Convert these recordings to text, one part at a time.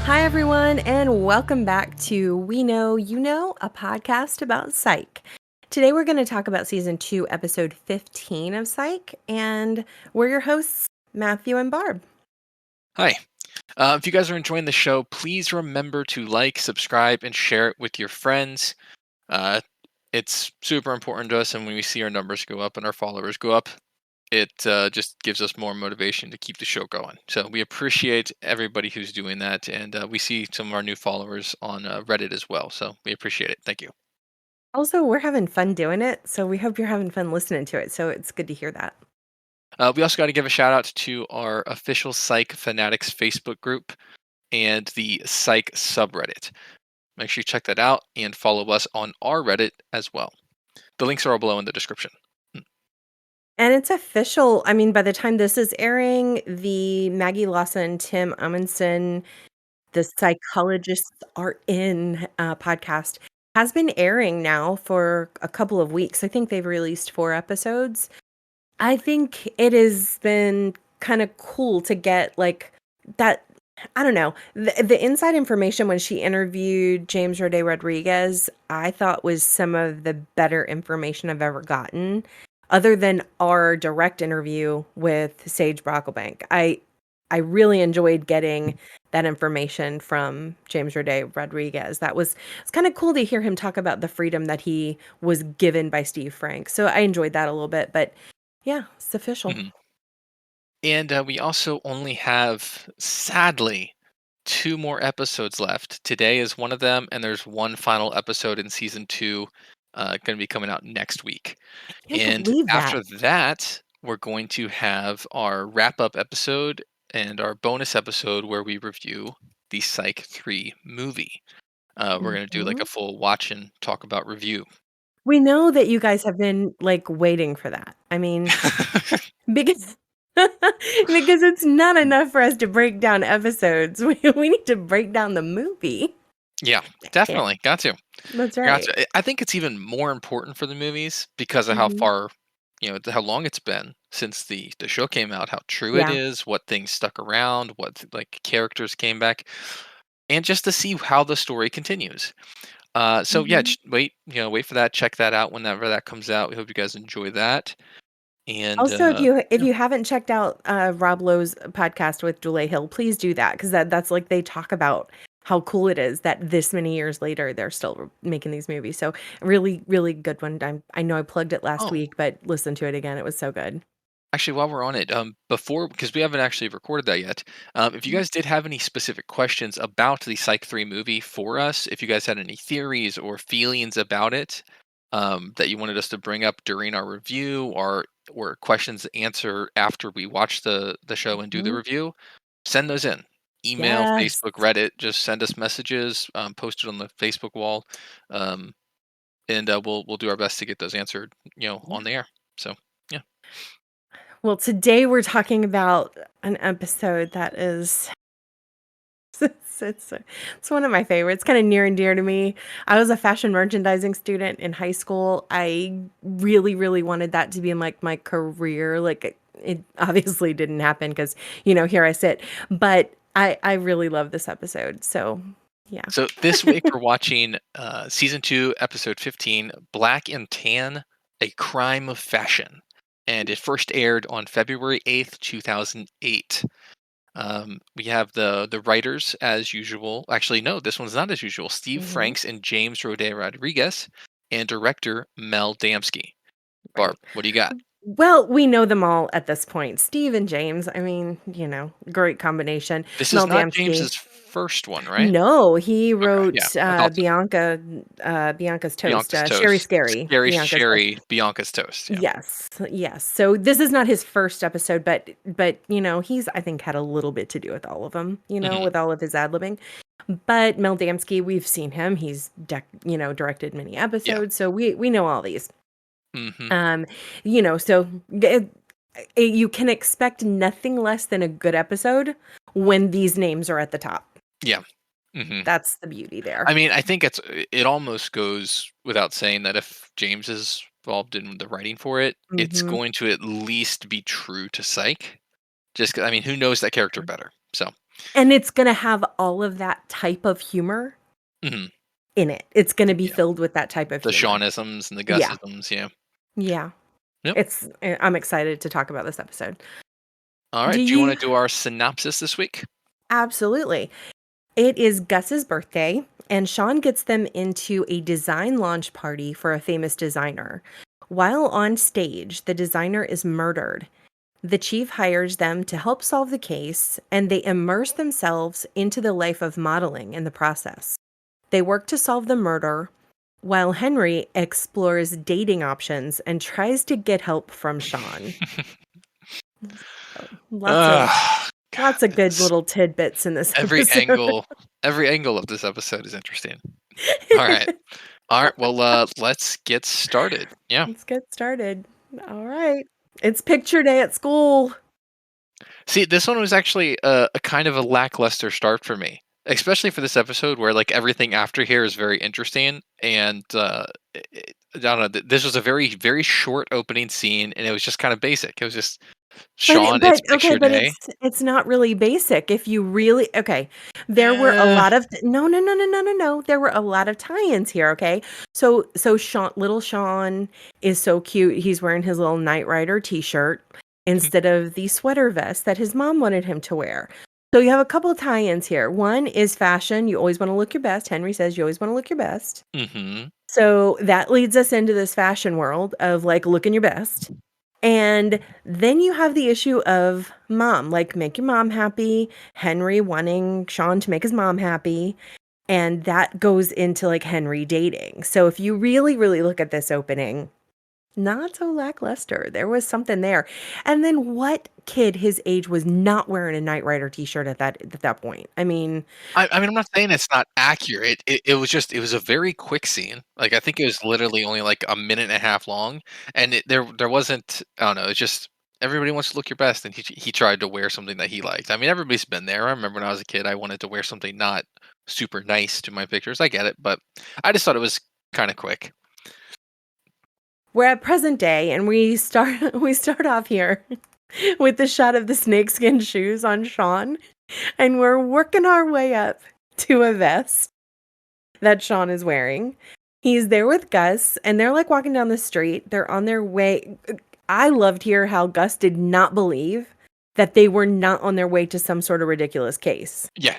Hi, everyone, and welcome back to We Know You Know, a podcast about Psych. Today, we're going to talk about season 2, episode 15 of Psych, and we're your hosts, Matthew and Barb. Hi. If you guys are enjoying the show, please remember to like, subscribe, and share it with your friends. It's super important to us, and when we see our numbers go up and our followers go up, it just gives us more motivation to keep the show going. So we appreciate everybody who's doing that, and we see some of our new followers on Reddit as well. So we appreciate it. Thank you. Also, we're having fun doing it, so we hope you're having fun listening to it, so it's good to hear that. We also got to give a shout out to our official Psych Fanatics Facebook group and the Psych subreddit. Make sure you check that out and follow us on our Reddit as well. The links are all below in the description. And it's official. I mean, by the time this is airing, the Maggie Lawson, Tim Amundsen, the Psychologists Are In podcast has been airing now for a couple of weeks. I think they've released 4 episodes. I think it has been kind of cool to get like that. I don't know. The inside information when she interviewed James Roday Rodriguez, I thought was some of the better information I've ever gotten, other than our direct interview with Sage Brocklebank. I really enjoyed getting that information from James Roday Rodriguez. It's kind of cool to hear him talk about the freedom that he was given by Steve Frank. So I enjoyed that a little bit, but yeah, it's official. Mhm. And we also only have, sadly, 2 more episodes left. Today is one of them, and there's one final episode in season 2 going to be coming out next week. I can't And believe that. after that, we're going to have our wrap up episode and our bonus episode where we review the Psych 3 movie. We're going to do like Mhm. a full watch and talk about review. We know that you guys have been like waiting for that. I mean, because because it's not enough for us to break down episodes. We need to break down the movie. Yeah, Yeah, definitely. Got to. that's Got right. to. I think it's even more important for the movies because of how Mhm. far, how long it's been since the show came out, how true it Yeah. is, what things stuck around, what like characters came back, and just to see how the story continues. So yeah, Mhm. wait for that. Check that out whenever that comes out. We hope you guys enjoy that. And Also, if yeah. you haven't checked out Rob Lowe's podcast with Dule Hill, please do that because that's like they talk about how cool it is that this many years later they're still making these movies. So really, really good one. I know I plugged it last Oh, week, but listen to it again. It was so good. actually, while we're on it, before because we haven't actually recorded that yet, if you Mhm. guys did have any specific questions about the Psych 3 movie for us, if you guys had any theories or feelings about it, that you wanted us to bring up during our review, or questions to answer after we watch the show and do the Mhm. review, send those in. Email, Yes. Facebook, Reddit, just send us messages, post it on the Facebook wall, um, and we'll do our best to get those answered, Yeah. on the air. So yeah. Well, today we're talking about an episode that is it's one of my favorites, kind of near and dear to me. I was a fashion merchandising student in high school. I really, really wanted that to be in like my career. Like it obviously didn't happen because, here I sit. But I really love this episode. So yeah. So this week we're watching season 2, episode 15, Black and Tan: A Crime of Fashion, and it first aired on February 8th, 2008. We have the writers as usual. Actually, no, this one's not as usual. Steve Hmm. Franks and James Roday Rodriguez, and director Mel Damsky. Barb, Right. what do you got? Well, we know them all at this point. Steve and James, I mean, great combination. This is Mel not Damsky. James's first one, right? No, he Okay, yeah, wrote, I thought so. Bianca's Toast, Bianca's Sherry Toast, Scary, Scary Bianca's Toast. Sherry, Bianca's Toast. Yeah. Yes, yes. So this is not his first episode, but, he's, I think, had a little bit to do with all of them, Hmm. with all of his ad-libbing. But Mel Damsky, we've seen him. He's, directed many Yeah. episodes, so we know all these. Hmm. Um, so you can expect nothing less than a good episode when these names are at the top. Yeah. Hmm. That's the beauty there. I mean, I think it almost goes without saying that if James is involved in the writing for it, it's Mhm. going to at least be true to Psych. Just 'cause, I mean, who knows that character better? So, And it's gonna have all of that type of humor Hmm. in it. It's gonna be Yeah. filled with that type of The humor. Seanisms and the Yeah. Gusisms. Yeah. Yeah. Yep. I'm excited to talk about this episode. All Do right. Do you want you to do our synopsis this week? Absolutely. It is Gus's birthday, and Sean gets them into a design launch party for a famous designer. While on stage, the designer is murdered. The chief hires them to help solve the case, and they immerse themselves into the life of modeling in the process. They work to solve the murder, while Henry explores dating options and tries to get help from Sean. So, God, lots of good it's little tidbits in this every episode. angle. Every angle of this episode is interesting. All right. All right. Well, let's get started. Yeah. Let's get started. All right. It's picture day at school. See, this one was actually a kind of a lackluster start for me, especially for this episode where like everything after here is very interesting. And I don't know. This was a very very short opening scene, and it was just kind of basic. It was just Sean. It's Okay, picture but day. it's not really basic if you really okay. There were a Eh, lot of no. There were a lot of tie-ins here, okay? So Sean, little Sean is so cute. He's wearing his little Knight Rider t-shirt instead of the sweater vest that his mom wanted him to wear. So you have a couple of tie-ins here. One is fashion. You always want to look your best. Henry says you always want to look your best. mm-hmm. So that leads us into this fashion world of like looking your best. And then you have the issue of mom, like make your mom happy, Henry wanting Sean to make his mom happy. And that goes into like Henry dating. So if you really, really look at this opening, not so lackluster. There was something there. And then what kid his age was not wearing a Knight Rider t-shirt at that point? I mean, I mean, I'm not saying it's not accurate. It was just it was a very quick scene. Like I think it was literally only like a minute and a half long, and there wasn't. I don't know. It's just everybody wants to look your best, and he tried to wear something that he liked. I mean, everybody's been there. I remember when I was a kid, I wanted to wear something not super nice to my pictures. I get it, but I just thought it was kind of quick. we're at present day and we start off here with the shot of the snakeskin shoes on Sean. And we're working our way up to a vest that Sean is wearing. He's there with Gus, and they're like walking down the street. They're on their way. I loved here how Gus did not believe that they were not on their way to some sort of ridiculous case. Yeah.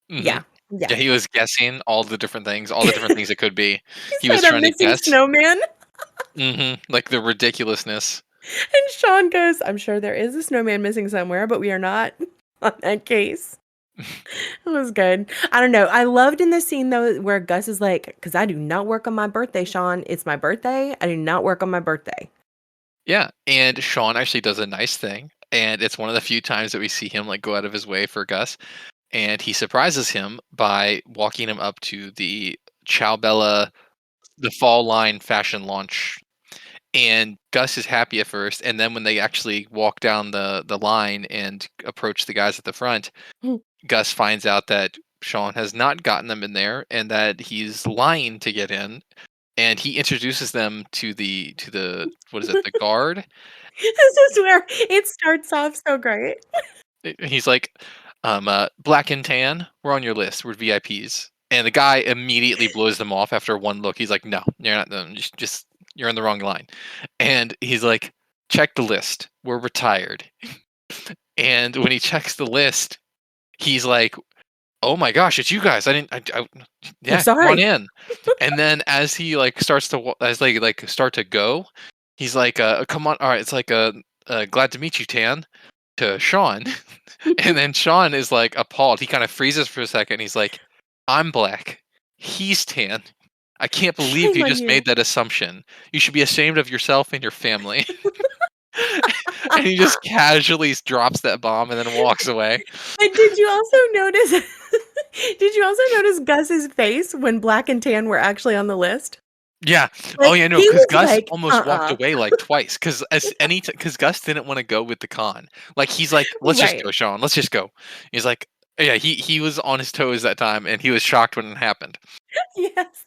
Hmm. Yeah. Yeah. Yeah. He was guessing all the different things, all the different things it could be. He He was said a trying to missing guess. snowman. Like the ridiculousness. And Sean goes, I'm sure there is a snowman missing somewhere, but we are not on that case. It was good. I don't know. I loved in this scene though where Gus is like, "Because I do not work on my birthday, Sean. It's my birthday. I do not work on my birthday." Yeah, and Sean actually does a nice thing, and it's one of the few times that we see him like go out of his way for Gus, and he surprises him by walking him up to the Ciao Bella, the fall line fashion launch. And Gus is happy at first, and then when they actually walk down the line and approach the guys at the front, Gus finds out that Sean has not gotten them in there, and that he's lying to get in. And he introduces them to the what is it, the guard. This is where it starts off so great. He's like, "Black and tan, we're on your list. We're VIPs." And the guy immediately blows them off after one look. He's like, "No, you're not. Just you're in the wrong line." And he's like, "Check the list. We're retired." And when he checks the list, he's like, "Oh my gosh, it's you guys! I didn't. I'm Yeah, come on sorry. in." And then as he like starts to as they like start to go, he's like, "Come on, all right." It's like, "Glad to meet you, Tan." To Sean, and then Sean is like appalled. He kind of freezes for a second. He's like, "I'm black. He's tan. I can't believe Shame you on just you. made that assumption. You should be ashamed of yourself and your family." And he just casually drops that bomb and then walks away. But did you also notice did you also notice Gus's face when Black and Tan were actually on the list? Yeah. Oh Like, yeah, no, he because was Gus like, almost walked "Uh-uh." away like twice. Because Gus didn't want to go with the con. Like he's like, "Let's just Right. go, Sean. Let's just go." He's like, yeah, he was on his toes that time, and he was shocked when it happened. Yes.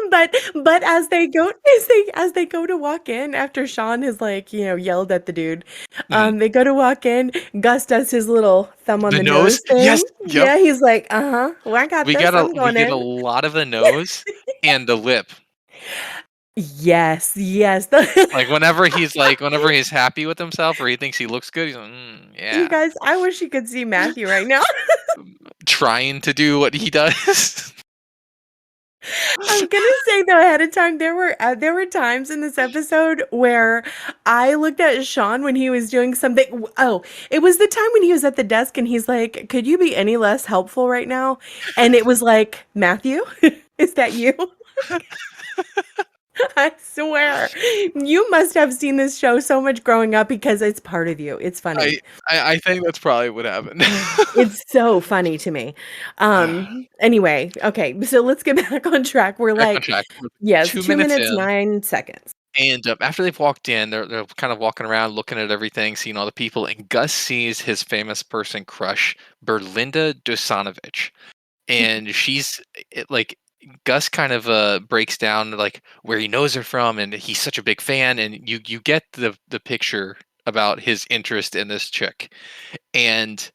But as they go to walk in after Sean has, like, yelled at the dude, Mhm. they go to walk in, Gus does his little thumb on The the nose? nose thing. Yes, yep. Yeah, he's like, "Uh-huh. Well, I got this. I'm We going get a in." lot of the nose and the lip. Yes, yes. Like, whenever he's happy with himself or he thinks he looks good, he's like, "Mm, You yeah." guys, I wish you could see Matthew right now. Trying to do what he does. I'm gonna say though ahead of time, there were times in this episode where I looked at Sean when he was doing something. Oh, it was the time when he was at the desk and he's like, "Could you be any less helpful right now?" And it was like, "Matthew, is that you?" I swear, you must have seen this show so much growing up because it's part of you. It's funny. I I think that's probably what happened. It's so funny to me. Anyway, okay, so let's get back on track. We're Back on like, track. We're yes, 2 2 minutes minutes, in, 9 seconds. and, after they've walked in, they're kind of walking around, looking at everything, seeing all the people, and Gus sees his famous person crush, Berlinda Dosanovic, and like, Gus kind of, breaks down, like, where he knows her from, and he's such a big fan, and you get the picture about his interest in this chick, and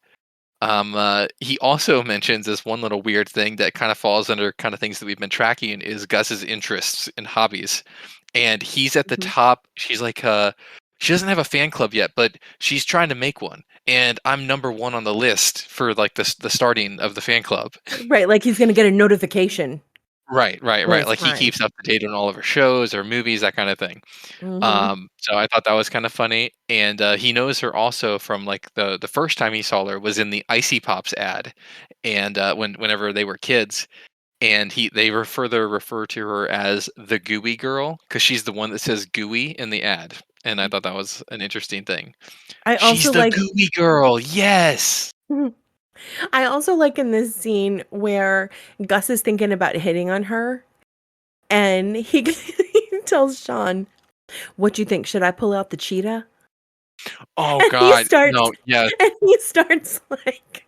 he also mentions this one little weird thing that kind of falls under kind of things that we've been tracking is Gus's interests and hobbies. And he's at the Mhm. top. She's like, she doesn't have a fan club yet, but she's trying to make one. And I'm number one on the list for like the starting of the fan club. Right, like he's gonna get a notification Right, right, when right. it's Like he time. keeps up to date on all of her shows or movies, that kind of thing. Mhm. So I thought that was kind of funny, and he knows her also from like the first time he saw her was in the Icy Pops ad, and whenever they were kids, and further refer to her as the Gooey Girl because she's the one that says Gooey in the ad, and I thought that was an interesting thing. I She's also the like Gooey Girl, yes. Mhm. I also like in this scene where Gus is thinking about hitting on her, and he he tells Sean, "What you think? Should I pull out the cheetah?" Oh And he God, starts no, yes. and he starts, like,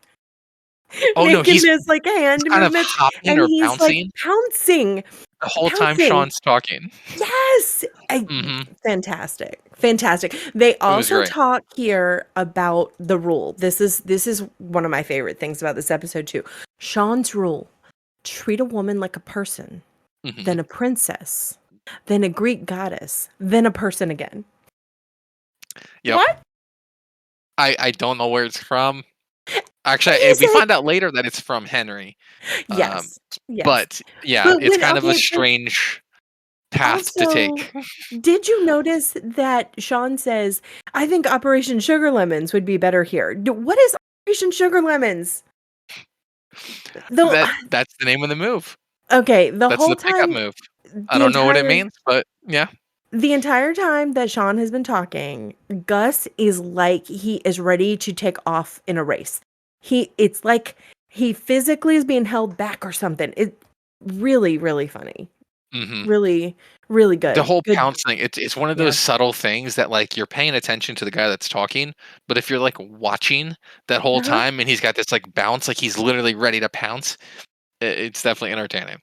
Oh no, making he's this, like, he's hand kind of movements, hopping and or he's, like, bouncing pouncing, the whole time pouncing. Sean's talking. Yes! Hmm. Fantastic, fantastic. They It was also great. talk here about the rule. This is one of my favorite things about this episode too. Sean's rule: treat a woman like a person, Hmm. then a princess, then a Greek goddess, then a person again. Yep. What? I don't know where it's from. Actually, He's we like, find out later that it's from Henry. Um, yes, yes. but yeah, But it's when kind of a okay, but strange path to also, take. did you notice that Sean says, "I think Operation Sugar Lemons would be better here." What is Operation Sugar Lemons? The That's the name of the move. Okay, the That's whole the pickup time, move. I the don't know what it entire means, but yeah. the entire time that Sean has been talking, Gus is like he is ready to take off in a race. It's like he physically is being held back or something. It really, really funny. Hmm. Really, really The good. whole Good. pounce thing, it's one of Yeah. those subtle things that like you're paying attention to the guy that's talking, but if you're like watching that whole Uh-huh. time and he's got this like bounce, like he's literally ready to pounce, it's definitely entertaining.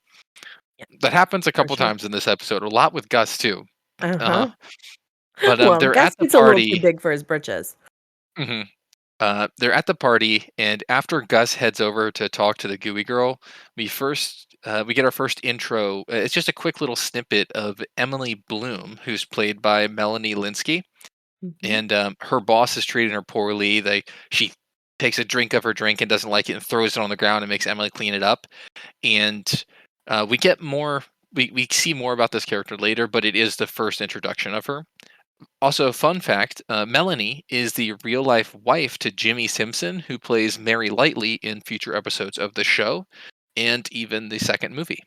Yeah, That happens a for couple sure. times in this episode, a lot with Gus too. Uh, Uh-huh. but Well, they're Gus at the gets a little too party. big for his britches. Mhm. They're at the party, and after Gus heads over to talk to the gooey girl, we get our first intro. It's just a quick little snippet of Emily Bloom, who's played by Melanie Linsky, Mhm. and her boss is treating her poorly. She takes a drink of her drink and doesn't like it and throws it on the ground and makes Emily clean it up. And we get more. We see more about this character later, but it is the first introduction of her. Also, fun fact, Melanie is the real life wife to Jimmy Simpson, who plays Mary Lightly in future episodes of the show and even the second movie.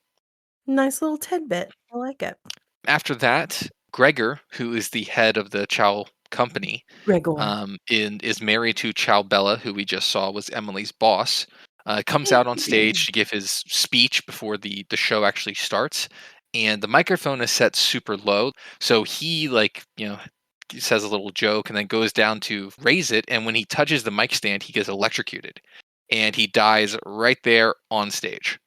Nice little tidbit. I like it. After that, Gregor, who is the head of the Chow company, Gregor. is married to Chow Bella, who we just saw was Emily's boss. Comes out on stage to give his speech before the show actually starts, and the microphone is set super low, so he says a little joke and then goes down to raise it, and when he touches the mic stand, he gets electrocuted, and he dies right there on stage.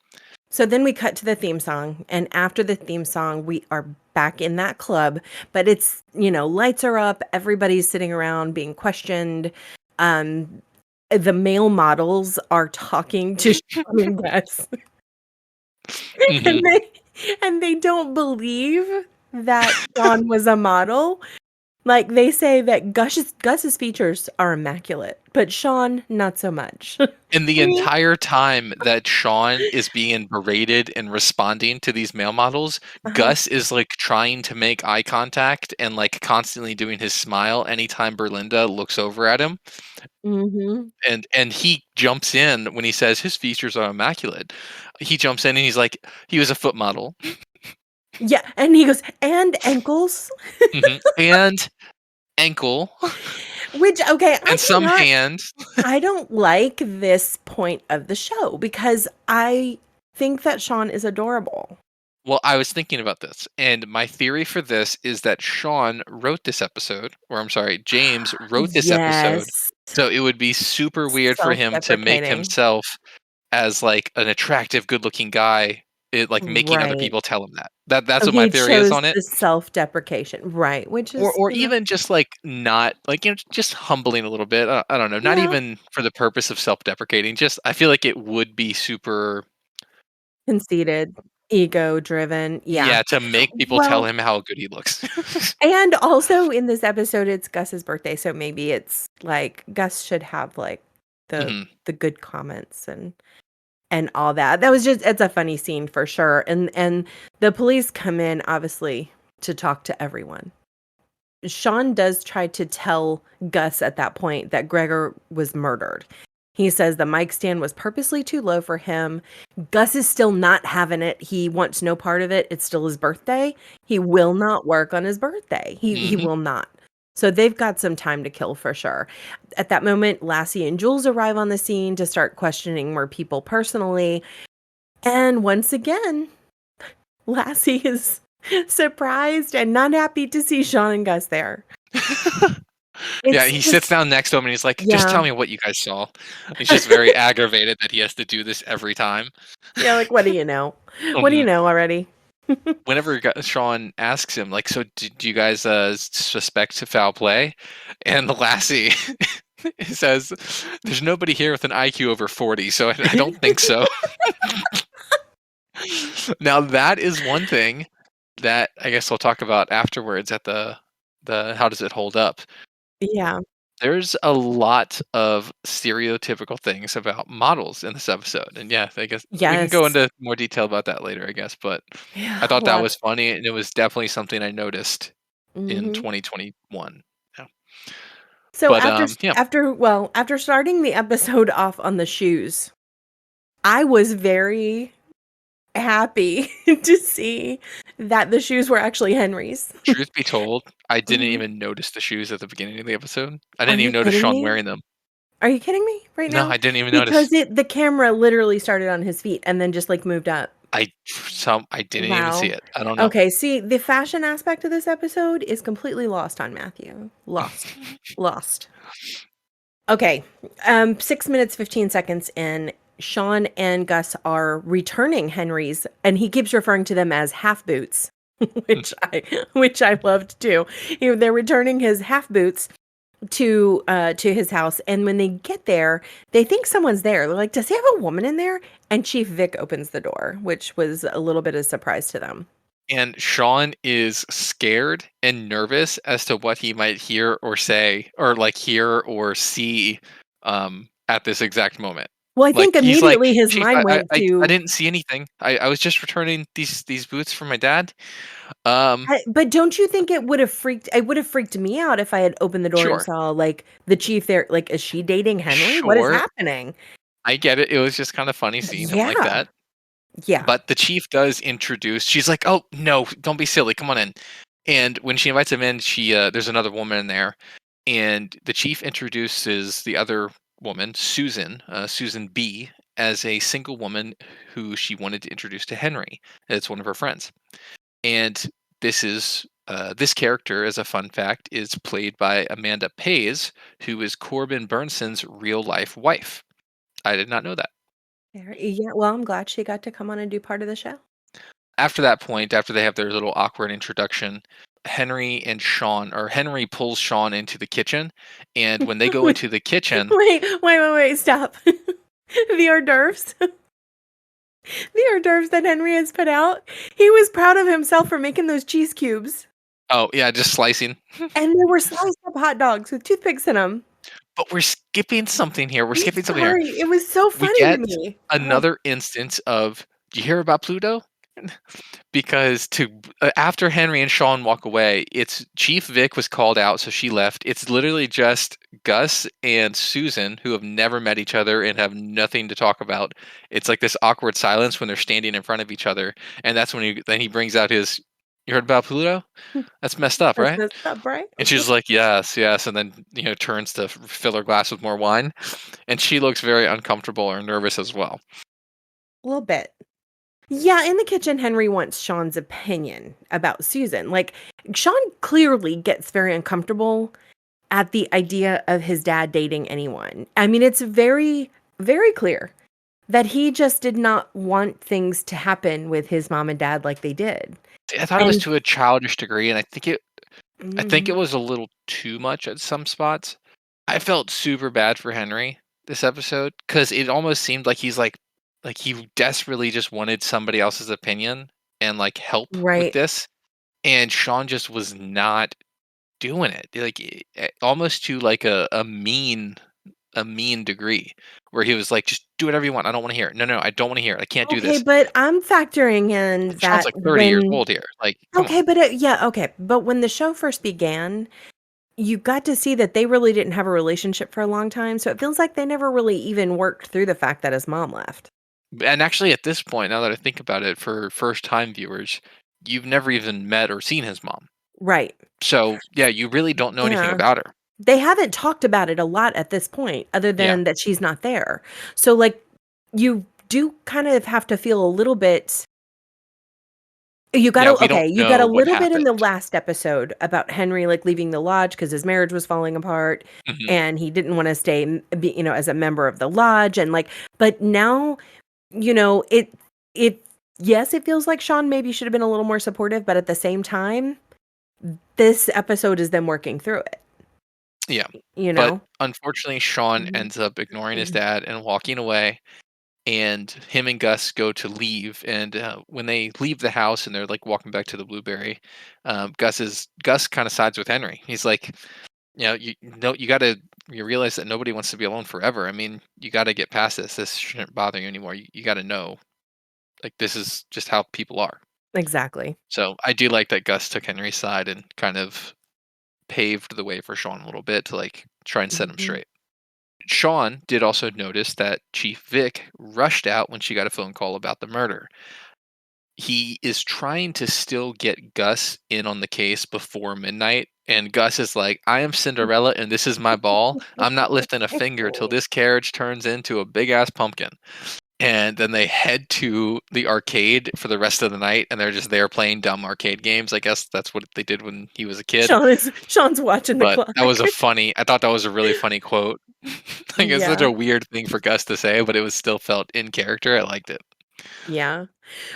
So then we cut to the theme song, and after the theme song, we are back in that club, but it's, lights are up, everybody's sitting around being questioned. Um, the male models are talking to Sean and Gus, Hmm. and they don't believe that Sean was a model. Like, they say that Gus's features are immaculate, but Sean, not so much. And the I mean, entire time that Sean is being berated and responding to these male models, uh-huh. Gus is like trying to make eye contact and like constantly doing his smile anytime Berlinda looks over at him. Mhm. And he jumps in when he says his features are immaculate. He jumps in and he's like, he was a foot model. Yeah, and he goes, "And ankles?" Mhm. And ankle Which, okay, and some hands. I don't like this point of the show because I think that Sean is adorable. Well, I was thinking about this, and my theory for this is that Sean wrote this episode, or I'm sorry, James wrote this episode, Yes. so it would be super weird for him to make Self-deprecating. himself as like an attractive, good-looking guy, like making other Right. people tell him that. That's So what my he theory is chose on it. the self-deprecation. Right, which Or is, even just like not like just humbling a little bit. I don't know, not yeah, even for the purpose of self-deprecating. Just I feel like it would be super, conceited, ego-driven. Yeah. yeah, to make people tell Well, him how good he looks. and also in this episode, it's Gus's birthday, so maybe it's like Gus should have like the Mhm. the good comments and all that. That was just it's a funny scene for sure. And the police come in obviously to talk to everyone. Sean does try to tell Gus at that point that Gregor was murdered. He says the mic stand was purposely too low for him. Gus is still not having it. He wants no part of it. It's still his birthday. He will not work on his birthday. He Mhm. will not. So they've got some time to kill for sure. At that moment, Lassie and Jules arrive on the scene to start questioning more people personally. And once again, Lassie is surprised and not happy to see Sean and Gus there. Yeah, It's he sits just down next to him and he's like, "Just yeah. tell me what you guys saw." He's just very aggravated that he has to do this every time. Yeah, like, what do you know? What do you Mhm. know already? Whenever Sean asks him, like, "So do you guys suspect foul play?" And Lassie says, "There's nobody here with an IQ over 40, so I don't think so." Now that is one thing that I guess we'll talk about afterwards at the how does it hold up. Yeah. There's a lot of stereotypical things about models in this episode, and yeah, I guess we can go Yes. into more detail about that later, I guess, but I Yeah, thought that lots. was funny, and it was definitely something I noticed in Mhm. 2021. Yeah. So But, yeah. after starting the episode off on the shoes, I was very happy to see that the shoes were actually Henry's. Truth be told, I didn't Mhm. even notice the shoes at the beginning of the episode. I Are didn't you even notice kidding Sean me? wearing them. Are you kidding me right No, now? I didn't even Because notice. the camera literally started on his feet and then just, like, moved up. I didn't even see Wow. it. I don't know. Okay, see, the fashion aspect of this episode is completely lost on Matthew. Lost. Lost. Okay, 6 minutes, 15 seconds in, Sean and Gus are returning Henry's, and he keeps referring to them as half boots, which I loved too. They're returning his half boots to his house, and when they get there, they think someone's there. They're like, "Does he have a woman in there?" And Chief Vic opens the door, which was a little bit of a surprise to them. And Sean is scared and nervous as to what he might hear or say or like hear or see at this exact moment. Well, I Like think he's like, immediately his "Chief, mind went I to didn't see anything. I was just returning these boots from my dad." Um But don't you think it would have freaked me out if I had opened the door and sure. saw, like, the chief there, like, is she dating Henry? What is Sure. happening? I get it. It was just kind of funny seeing him like Yeah. that. Yeah. But the chief does introduce she's like, "Oh, no, don't be silly. Come on in." And when she invites him in, there's another woman in there, and the chief introduces the other woman, Susan, Susan B, as a single woman who she wanted to introduce to Henry. It's one of her friends. And this character, as a fun fact, is played by Amanda Pays, who is Corbin Burnson's real life wife. I did not know that. Yeah, well, I'm glad she got to come on and do part of the show. After that point, after they have their little awkward introduction, Henry and Sean, or Henry pulls Sean into the kitchen, and when they go Wait, into the kitchen, wait, stop. The hors d'oeuvres. The hors d'oeuvres that Henry has put out. He was proud of himself for making those cheese cubes, oh yeah, just slicing. and they were sliced up hot dogs with toothpicks in them. But we're skipping something here. We're I'm skipping something here. sorry, it was so We funny to get me. Oh, another instance of, do you hear about Pluto? Because after Henry and Sean walk away, it's Chief Vic was called out, so she left. It's literally just Gus and Susan, who have never met each other and have nothing to talk about. It's like this awkward silence when they're standing in front of each other, and that's when he brings out his, "You heard about Pluto? That's messed up, that's right?" messed up, right? And she's like, "Yes, yes," and then turns to fill her glass with more wine, and she looks very uncomfortable or nervous as well. A little bit. Yeah, in the kitchen, Henry wants Sean's opinion about Susan. Like, Sean clearly gets very uncomfortable at the idea of his dad dating anyone. I mean, it's very, very clear that he just did not want things to happen with his mom and dad like they did. I thought it was And to a childish degree, and I think it mhm, was a little too much at some spots. I felt super bad for Henry this episode because it almost seemed like like he desperately just wanted somebody else's opinion and like help with right. this, and Sean just was not doing it. Like almost to like a mean degree where he was like, just do whatever you want. I don't want to hear it. No, no, I don't want to hear it. I can't do Okay, this. but I'm factoring in Sean's that like 30 years when old here. Like, come on. okay, but yeah, okay, but when the show first began, you got to see that they really didn't have a relationship for a long time, so it feels like they never really even worked through the fact that his mom left. And actually, at this point, now that I think about it, for first time viewers, you've never even met or seen his mom. Right. So, yeah, you really don't know anything Yeah. about her. They haven't talked about it a lot at this point other Yeah. than that she's not there. So, like, you do kind of have to feel a little bit Yeah, we don't you got a know what little bit in happened. the last episode about Henry, like, leaving the lodge because his marriage was falling apart, Mhm. and he didn't wanna stay as a member of the lodge, and, like but now, it yes, it feels like Sean maybe should have been a little more supportive, but at the same time, this episode is them working through it, Yeah. you But know? unfortunately, Sean Mhm. ends up ignoring his Mhm. dad and walking away. And him and Gus go to leave. And when they leave the house and they're like walking back to the Blueberry, Gus kind of sides with Henry. He's like, you got to you realize that nobody wants to be alone forever. I mean, you got to get past this. This shouldn't bother you anymore. You got to know, like, this is just how people are. Exactly. So I do like that Gus took Henry's side and kind of paved the way for Sean a little bit to like try and set him Mhm. straight. Sean did also notice that Chief Vic rushed out when she got a phone call about the murder. He is trying to still get Gus in on the case before midnight. And Gus is like, I am Cinderella and this is my ball. I'm not lifting a finger till this carriage turns into a big ass pumpkin. And then they head to the arcade for the rest of the night and they're just there playing dumb arcade games. I guess that's what they did when he was a kid. Sean's watching the But clock. I thought that was a really funny quote. Like, it's such Yeah, a weird thing for Gus to say, but it was still felt in character. I liked it. yeah.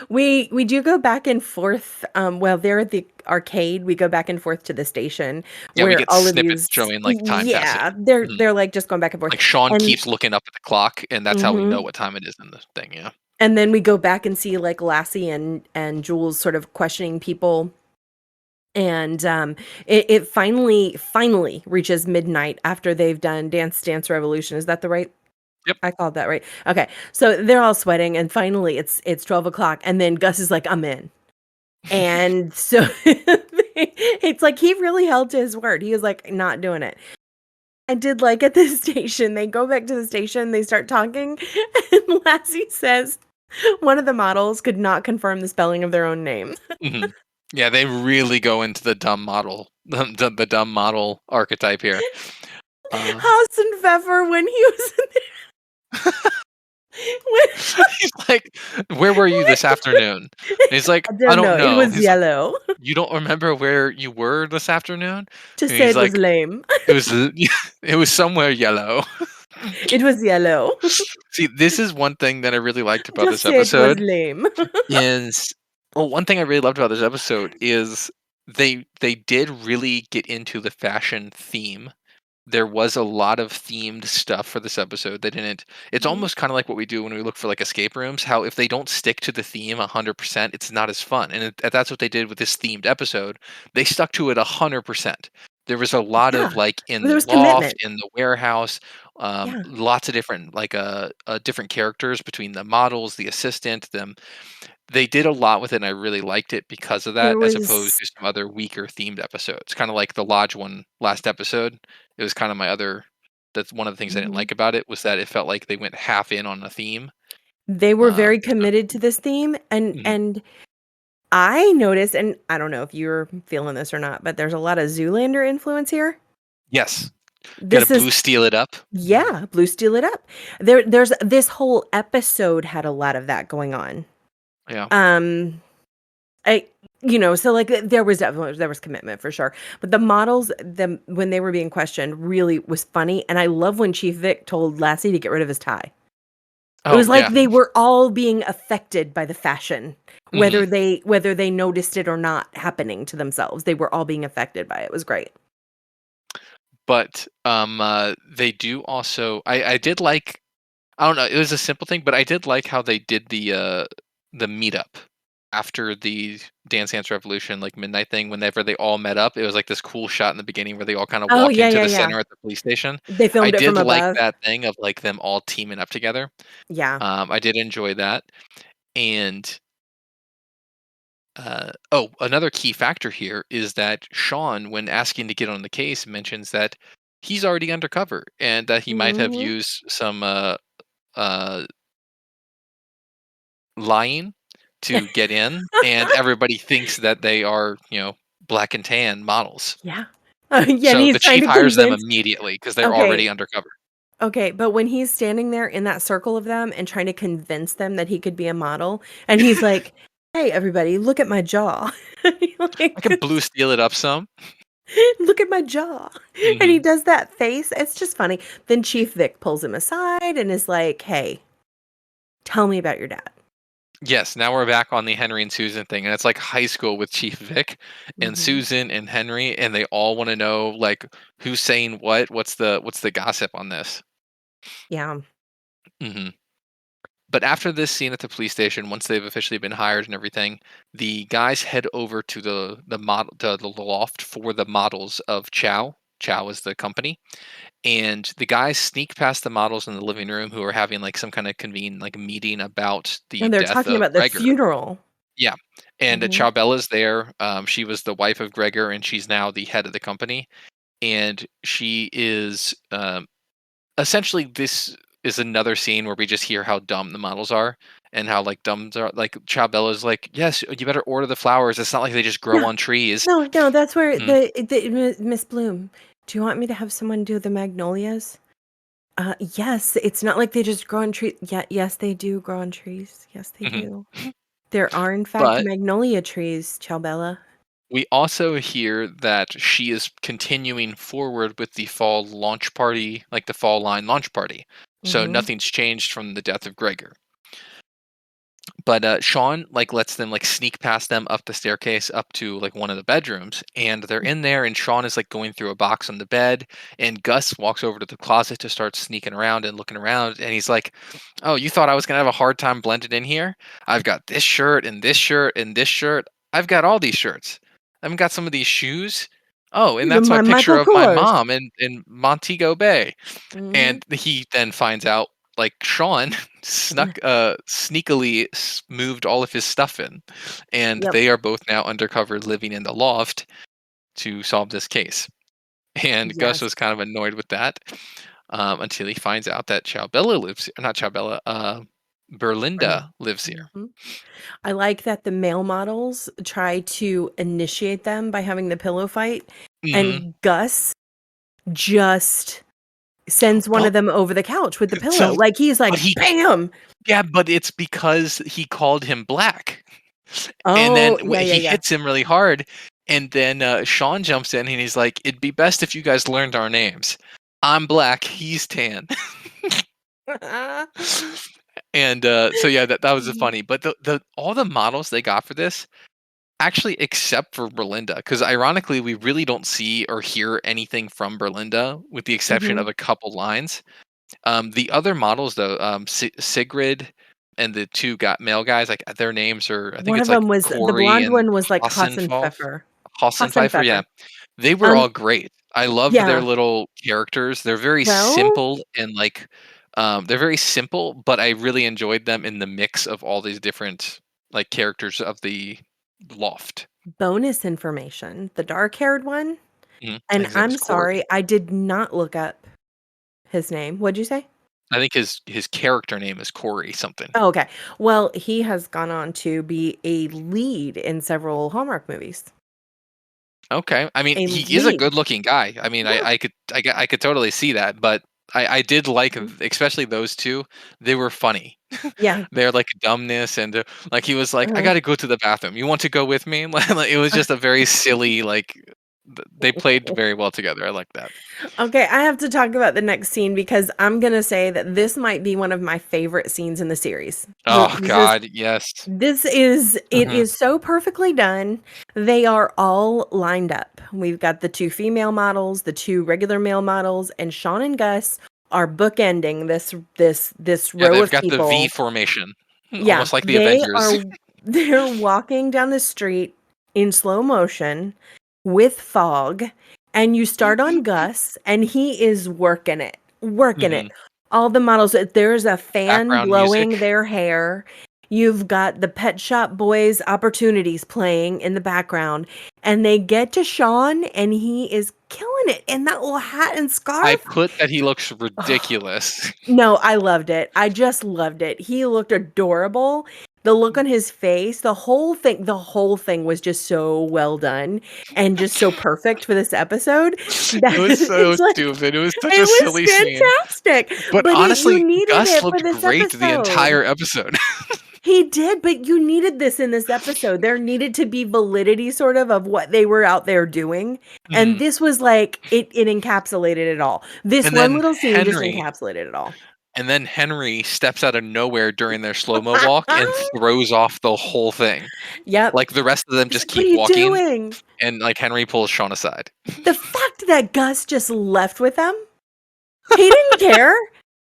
We do go back and forth, well, they're at the arcade, we go back and forth to the station Yeah, we where get all of snippets these showing, like, time passing. yeah, they're Mhm. they're, like, just going back and forth, Like, Sean and keeps looking up at the clock, and that's how we know mhm, what time it is in the thing, yeah. and then we go back and see, like, Lassie and Jules sort of questioning people, and, it finally reaches midnight after they've done Dance Dance Revolution, is that the right Yep. I called that right? Okay, so they're all sweating, and finally it's 12 o'clock, and then Gus is like, "I'm in." And so it's like he really held to his word. He was like, not doing it. I did like at the station, they go back to the station, they start talking, and Lassie says one of the models could not confirm the spelling of their own name. Mhm. Yeah, they really go into the dumb model the dumb model archetype here. Uh, Hassan Pfeffer when he was in when he's like, "Where were you this afternoon?" And he's like, I "I don't don't know, it know." was He's like, yellow. "You don't remember where you were this afternoon?" Just And say he's it was like, lame. "It was it was somewhere yellow." It was yellow. See, this is one thing that I really liked about Just this say it was episode lame. is well, one thing I really loved about this episode is they did really get into the fashion theme. There was a lot of themed stuff for this episode. They didn't It's Mhm. almost kinda like what we do when we look for, like, escape rooms, how if they don't stick to the theme 100%, it's not as fun, and that's what they did with this themed episode. They stuck to it 100%. There was a lot Yeah. of, like, in There the was loft, commitment. in the warehouse, Yeah. lots of different, like, different characters between the models, the assistant, them. They did a lot with it, and I really liked it because of that, There as opposed was to some other weaker themed episodes. Kinda like the lodge one last episode. It was kinda my other That's one of the things I didn't Mhm. like about it, was that it felt like they went half in on a theme. They were very So committed to this theme, Mhm. and I noticed, and I don't know if you're feeling this or not, but there's a lot of Zoolander influence here. Yes. Gotta This is blue steel it up. Yeah, Blue Steel It Up. There's this whole episode had a lot of that going on. Yeah. Um, I so, like, there was commitment for sure, but the models, them when they were being questioned really was funny, and I love when Chief Vic told Lassie to get rid of his tie. It Oh, was like yeah. they were all being affected by the fashion, Mhm. whether they noticed it or not happening to themselves. They were all being affected by it. It was great. But, they do also I did like I don't know, it was a simple thing, but I did like how they did the meetup after the Dance Dance Revolution, like, midnight thing. Whenever they all met up, it was, like, this cool shot in the beginning where they all kinda Oh, walk yeah, into yeah, the yeah. center at the police station. They I filmed it did from like above. that thing of, like, them all teaming up together. Yeah. I did enjoy that, and, another key factor here is that Sean, when asking to get on the case, mentions that he's already undercover and that he might have Mhm. used some, uh lying to get in, and everybody thinks that they are, black and tan models. Yeah. Yeah, and So he's the trying chief to hires them convince. immediately because 'cause they're Okay, already undercover. okay, but when he's standing there in that circle of them and trying to convince them that he could be a model, and he's like, "Hey, everybody, look at my jaw." I Like, can blue steel it up some. "Look at my jaw." And he Mhm. does that face, it's just funny. Then Chief Vic pulls him aside and is like, "Hey, tell me about your dad." Yes, now we're back on the Henry and Susan thing, and it's like high school with Chief Vic and Mhm. Susan and Henry, and they all wanna know, like, who's saying what, what's the gossip on this? Yeah. Mhm. But after this scene at the police station, once they've officially been hired and everything, the guys head over to the loft for the models of Chow. Chow is the company, and the guys sneak past the models in the living room who are having like some kind of convene like meeting about the And they're death talking of about the Gregor. funeral. Yeah, and Mhm. Chow Bella's there. She was the wife of Gregor, and she's now the head of the company. And she is essentially, this is another scene where we just hear how dumb the models are and how, like, dumb are like, Chow Bella's like, "Yes, you better order the flowers. It's not like they just grow Yeah. on trees." No, no, that's where Mhm, the Miss Bloom, "Do you want me to have someone do the magnolias?" Yes, it's not like they just grow on trees. Yeah, yes, they do grow on trees. Yes, they mhm. do. There are, in fact, But magnolia trees, Ciao Bella. we also hear that she is continuing forward with the fall launch party, like, the fall line launch party. So Mhm. nothing's changed from the death of Gregor. But, Sean, like, lets them, like, sneak past them up the staircase up to, like, one of the bedrooms, and they're in there, and Sean is, like, going through a box on the bed, and Gus walks over to the closet to start sneaking around and looking around, and he's like, "Oh, you thought I was gonna have a hard time blending in here? I've got this shirt, and this shirt, and this shirt. I've got all these shirts. I've got some of these shoes. Oh, and Even that's my my picture Michael of my Kors. mom in Montego Bay." Mhm. And he then finds out, like, Sean sneakily moved all of his stuff in, and Yep. they are both now undercover living in the loft to solve this case. And Gus Yes. was kind of annoyed with that, until he finds out that Ciao lives not Ciao Right. Berlinda lives here. Mhm. I like that the male models try to initiate them by having the pillow fight, Mhm. and Gus just sends one Well, of them over the couch with the pillow. so Like, he's but like, he "Bam!" yeah, but it's because he called him black. And then Oh, yeah, yeah, he yeah. hits him really hard, and then, Sean jumps in and he's like, "It'd be best if you guys learned our names." I'm black, he's tan. And, so yeah, that was Mhm. funny, but the all the models they got for this, actually, except for Berlinda, because ironically, we really don't see or hear anything from Berlinda, with the exception Mhm. of a couple lines. The other models, though, Sigrid and the 2 got male guys, like, their names are I think One it's, of like, them was the Corey blonde and one was like Hassenpfeffer. Hassenpfeffer. Hassenpfeffer, yeah. Hassenpfeffer. They were Um, all great. I love their yeah. little characters. They're very Well, simple and, like, they're very simple, but I really enjoyed them in the mix of all these different, like, characters of the loft. bonus information, the dark-haired one, Mhm. I think and his name I'm is Corey. sorry, I did not look up his name. What'd you say? I think his character name is Corey something. Oh, okay. Well, he has gone on to be a lead in several Hallmark movies. Okay. I mean, A he is a lead. good-looking guy. I mean, Yeah. I could totally see that, but I did like, Mhm. especially those 2, they were funny. Yeah. They're like dumbness and, like, he was like, "I Uh-huh. gotta go to the bathroom. You want to go with me?" Like, it was just a very silly, like, they played very well together. I like that. Okay, I have to talk about the next scene because I'm gonna say that this might be one of my favorite scenes in the series. Oh This is god, yes. it Mhm. is so perfectly done. They are all lined up. We've got the 2 female models, the 2 regular male models, and Sean and Gus are bookending this Yeah, row they've of got the V people. formation, Yeah, almost like the Avengers. they're walking down the street in slow motion with fog, and you start on Gus, and he is working it, working it. Mhm. All the models, there's a fan Background blowing music. their hair. You've got the Pet Shop Boys opportunities playing in the background, and they get to Sean, and he is killing it in that little hat and I scarf. put that he looks ridiculous. No, I loved it. I just loved it. He looked adorable. The look on his face, the whole thing was just so well done and just so perfect for this episode that It was so it's like stupid. It was such a it was silly scene. fantastic, But but you honestly, needed Gus it for looked this great the episode. entire episode. He did, but you needed this in this episode. There needed to be validity sort of what they were out there doing, and Mhm. this was like it encapsulated it all. This And one then little scene just Henry encapsulated it all. Henry steps out of nowhere during their slow-mo walk and throws off the whole thing. Yep. Like, the rest of them He's just like, "What keep are you walking, doing?" and, like, Henry pulls Shawn aside. The fact that Gus just left with them, he didn't care.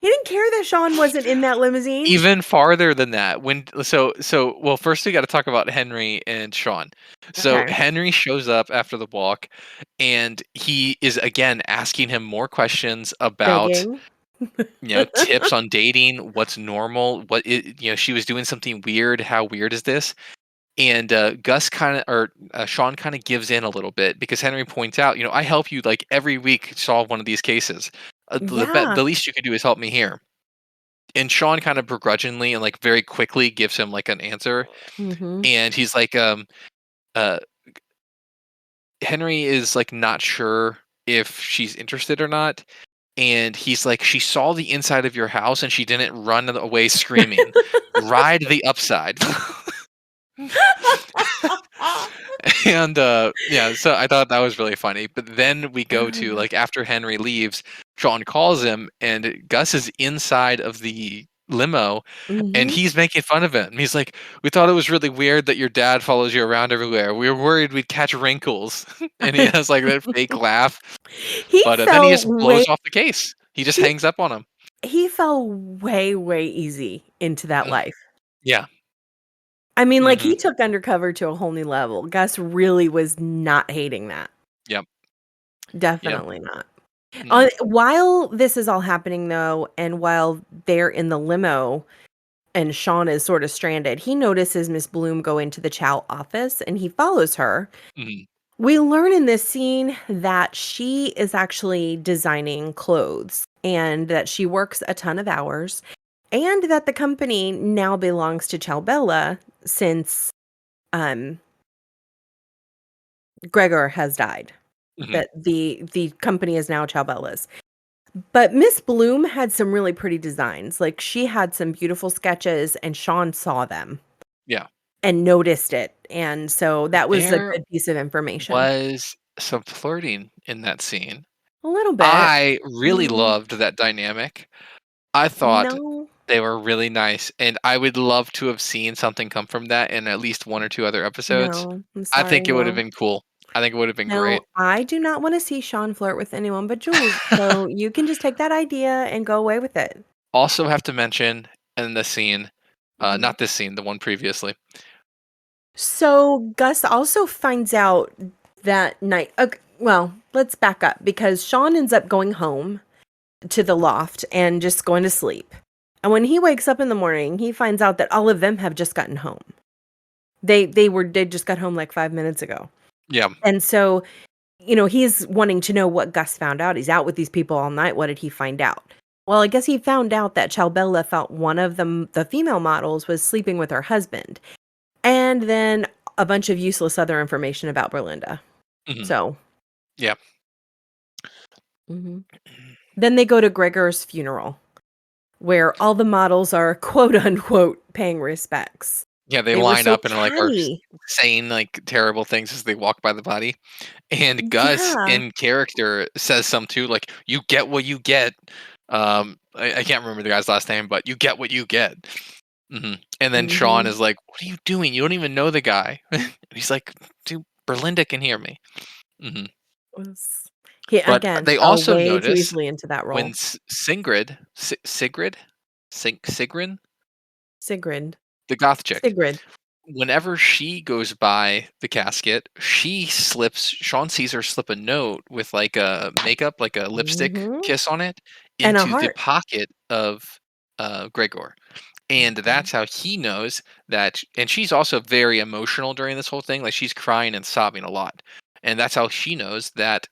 He didn't care that Sean wasn't in that limousine. Even farther than that, well, first we gotta talk about Henry and Shawn. So, Okay. Henry shows up after the walk, and he is, again, asking him more questions about, Begging. tips on dating, what's normal, she was doing something weird, how weird is this? And, Gus kinda or, Shawn kinda gives in a little bit because Henry points out, "I help you, like, every week solve one of these cases. Yeah. The least you can do is help me here." And Shawn kind of begrudgingly and, like, very quickly gives him, like, an answer, Mhm. and he's like, uh Henry is, like, not sure if she's interested or not, and he's like, "She saw the inside of your house, and she didn't run away screaming. Ride the upside." And, yeah, so I thought that was really funny, but then we go to, like, after Henry leaves, Shawn calls him, and Gus is inside of the limo, and Mhm. he's making fun of him. He's like, "We thought it was really weird that your dad follows you around everywhere. We were worried we'd catch wrinkles." And he has, like, that fake laugh, He but, then he fell just way blows off the case. He just he hangs up on him. he fell way, way easy into that Mm, life. yeah. I mean, like, Mhm. he took undercover to a whole new level. Gus really was not hating that. Yep. Yep. Definitely not. Mm. While this is all happening, though, and while they're in the limo and Sean is sort of stranded, he notices Miss Bloom go into the Chow office and he follows her. Mhm. We learn in this scene that she is actually designing clothes and that she works a ton of hours and that the company now belongs to Ciao Bella since um, Gregor has died. Mhm. That the company is now Ciao Bella's. But Miss Bloom had some really pretty designs. Like, she had some beautiful sketches, and Sean saw them Yeah. and noticed it, and so that was a There good piece of information. was some flirting in that scene. A little bit. I really Mm, loved that dynamic. I thought no, they were really nice, and I would love to have seen something come from that in at least 1 or 2 other episodes. no, I'm I sorry, think it would have no. been cool. I think it would have been No, great. I do not wanna see Sean flirt with anyone but Jules, so you can just take that idea and go away with it. Also have to mention in the scene, Mhm. not this scene, the one previously. So, Gus also finds out that night well, let's back up because Sean ends up going home to the loft and just going to sleep. And when he wakes up in the morning, he finds out that all of them have just gotten home. They just got home like 5 minutes ago. Yeah. And so, he's wanting to know what Gus found out. He's out with these people all night. What did he find out? Well, I guess he found out that Chalbella thought one of them, the female models, was sleeping with her husband. And then a bunch of useless other information about Berlinda. Mhm. So, Yeah. mhm. Then they go to Gregor's funeral, where all the models are quote unquote paying respects. Yeah, they They were line so up and, like, are catty. saying, like, terrible things as they walk by the body, and Gus, Yeah. in character, says some too, like, "You get what you get." I can't remember the guy's last name, but "You get what you get." Mhm, and then Sean Mhm. is like, "What are you doing? You don't even know the guy." And he's like, "Dude, Berlinda can hear me." Mhm, Was he but again they fell also way too notice easily into that when role. Sigrid? Sigrun? Sigrid. The goth chick. Sigrid. Whenever she goes by the casket, she slips Sean sees her slip a note with, like, a makeup, like a lipstick Mhm. kiss on it, And a into the heart. pocket of, Gregor, and Mhm. that's how he knows that, and she's also very emotional during this whole thing, like, she's crying and sobbing a lot, and that's how he knows that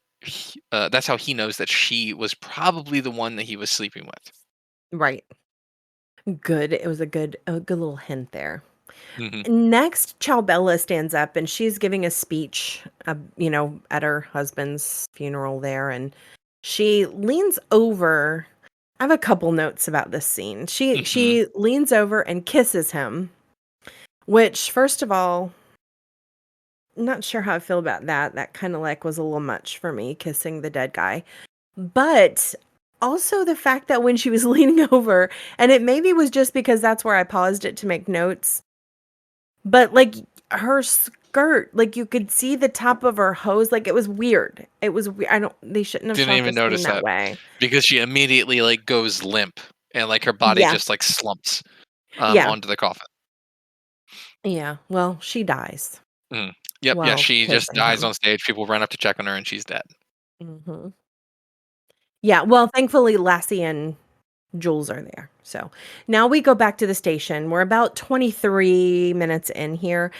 she was probably the one that he was sleeping with. Right. Good. It was a good little hint there. Mhm, Next, Ciao stands up and she's giving a speech, at her husband's funeral there, and she leans over. I have a couple notes about this scene. She mhm. she leans over and kisses him, which first of all, not sure how I feel about that. That kind of like was a little much for me kissing the dead guy. But also the fact that when she was leaning over, and it maybe was just because that's where I paused it to make notes, but, like, her skirt, like, you could see the top of her hose, like, it was weird. It was we I don't they shouldn't have Didn't shot the even scene notice that that, way. because she immediately, like, goes limp, and, like, her body Yeah, just, like, slumps, yeah, onto the coffin. yeah, well, she dies Mm. Yep, yeah, while she just kissing dies him. on stage, people run up to check on her, and she's dead. Mhm. Yeah, well, thankfully, Lassie and Jules are there, so now we go back to the station. We're about 23 minutes in here.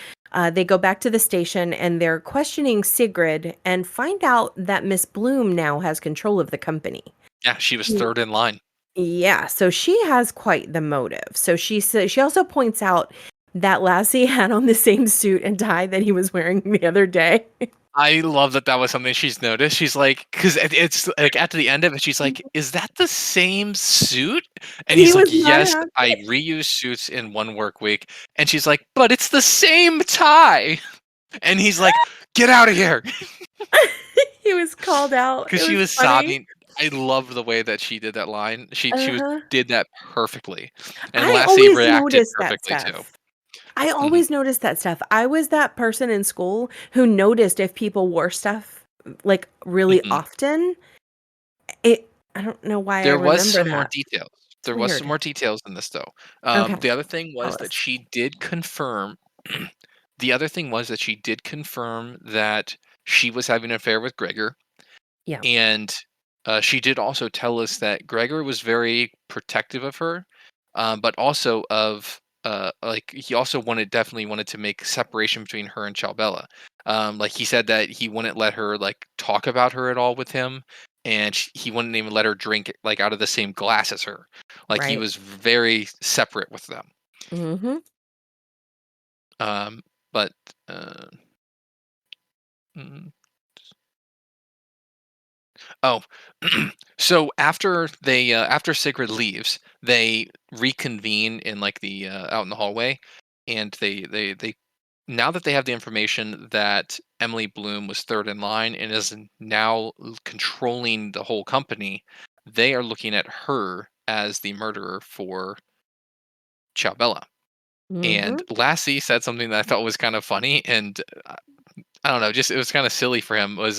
They go back to the station, and they're questioning Sigrid and find out that Miss Bloom now has control of the company. Yeah, she was 3rd in line. Yeah, so she has quite the motive. So she also points out that Lassie had on the same suit and tie that he was wearing the other day. I love that that was something she's noticed. She's like, because it's like at the end of it, she's like, "Is that the same suit?" And He he's was like, not "Yes, I happy. reuse suits in 1 work week." And she's like, "But it's the same tie." And he's like, "Get out of here." He was called out. Because It she was was funny. sobbing. I loved the way that she did that line. She was Uh-huh. did that perfectly, and I Lassie always reacted noticed that perfectly too. stuff. I Mhm, always noticed that stuff. I was that person in school who noticed if people wore stuff, like, really mhm. often. I don't know why I There was remember some more that. details. It's There was some weird. more details in this though. Okay, The other thing tell was that us. she did confirm the other thing was that she did confirm that she was having an affair with Gregor, Yeah. and, she did also tell us that Gregor was very protective of her, but also of, like, he also definitely wanted to make separation between her and Chalbella. Like, he said that he wouldn't let her, like, talk about her at all with him, and he wouldn't even let her drink, like, out of the same glass as her. Like, he Right. was very separate with them. Mhm. Um, but, uh, mm, oh, so after Sigrid leaves, they reconvene in, like, the out in the hallway, and they now that they have the information that Emily Bloom was third in line and is now controlling the whole company, they are looking at her as the murderer for Ciao Bella. And Mhm. Lassie said something that I thought was kind of funny, and I don't know, just it was kind of silly for him. Was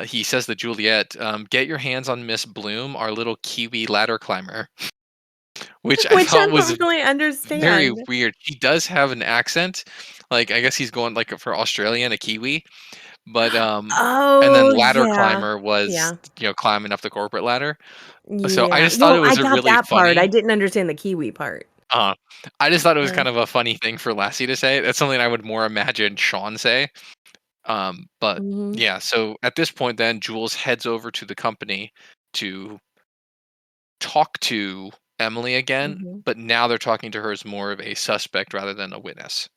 he says to Juliet, "Get your hands on Miss Bloom, our little Kiwi ladder climber," which I Which I thought was don't really very understand. weird. He does have an accent, like I guess he's going like for Australian, a Kiwi, but and then Oh, ladder yeah. climber was Yeah. climbing up the corporate ladder. So I Yeah. just thought it Well, I was a got really that part. I funny. didn't understand the Kiwi part. Uh, I just thought it was Yeah. kind of a funny thing for Lassie to say. That's something I would more imagine Sean say. But Mhm. yeah, so at this point, then Jules heads over to the company to talk to Emily again, Mhm. but now they're talking to her as more of a suspect rather than a witness.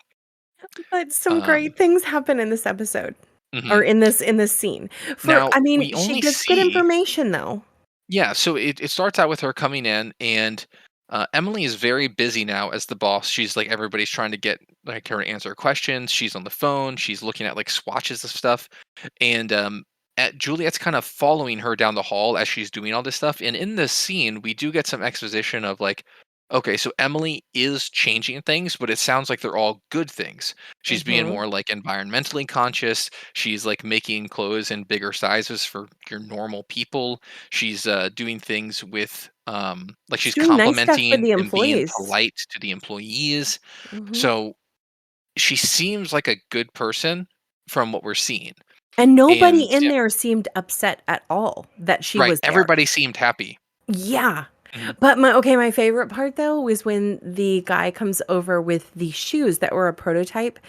But some Um, great things happen in this episode or mhm. in this scene. For Now I mean, we she only gets good see, information though. yeah. So it starts out with her coming in, and Emily is very busy now as the boss. She's like everybody's trying to get like her to answer questions. She's on the phone. She's looking at like swatches of stuff, and at Juliet's kind of following her down the hall as she's doing all this stuff. And in this scene, we do get some exposition of like, okay, so Emily is changing things, but it sounds like they're all good things. She's being Mhm. more like environmentally conscious. She's like making clothes in bigger sizes for your normal people. She's doing things with like She's she's doing nice stuff for complimenting the and being employees. polite to the employees. Mhm. So she seems like a good person from what we're seeing. And nobody And in there seemed upset at all that she right, was there. everybody seemed happy. Yeah. Mhm, But my favorite part though was when the guy comes over with the shoes that were a prototype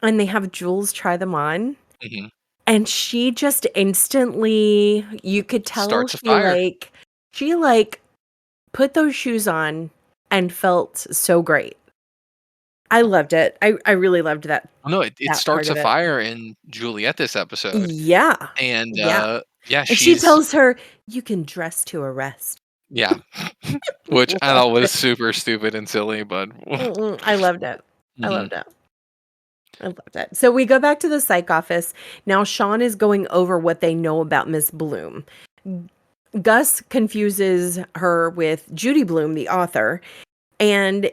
and they have Jules try them on. mhm. And she just instantly you could tell Starts a fire. she, like, put those shoes on and felt so great. I loved it. I really loved Well, no, it that part starts a of it. fire in Juliet this episode, Yeah. and, Yeah. yeah, And she she's tells her, "You can dress to arrest." yeah, which I Loved thought was it. super stupid and silly, but Mm-mm, I loved it. I mhm, loved it. I loved it. So we go back to the psych office. Now Sean is going over what they know about Miss Bloom. Gus confuses her with Judy Bloom, the author, and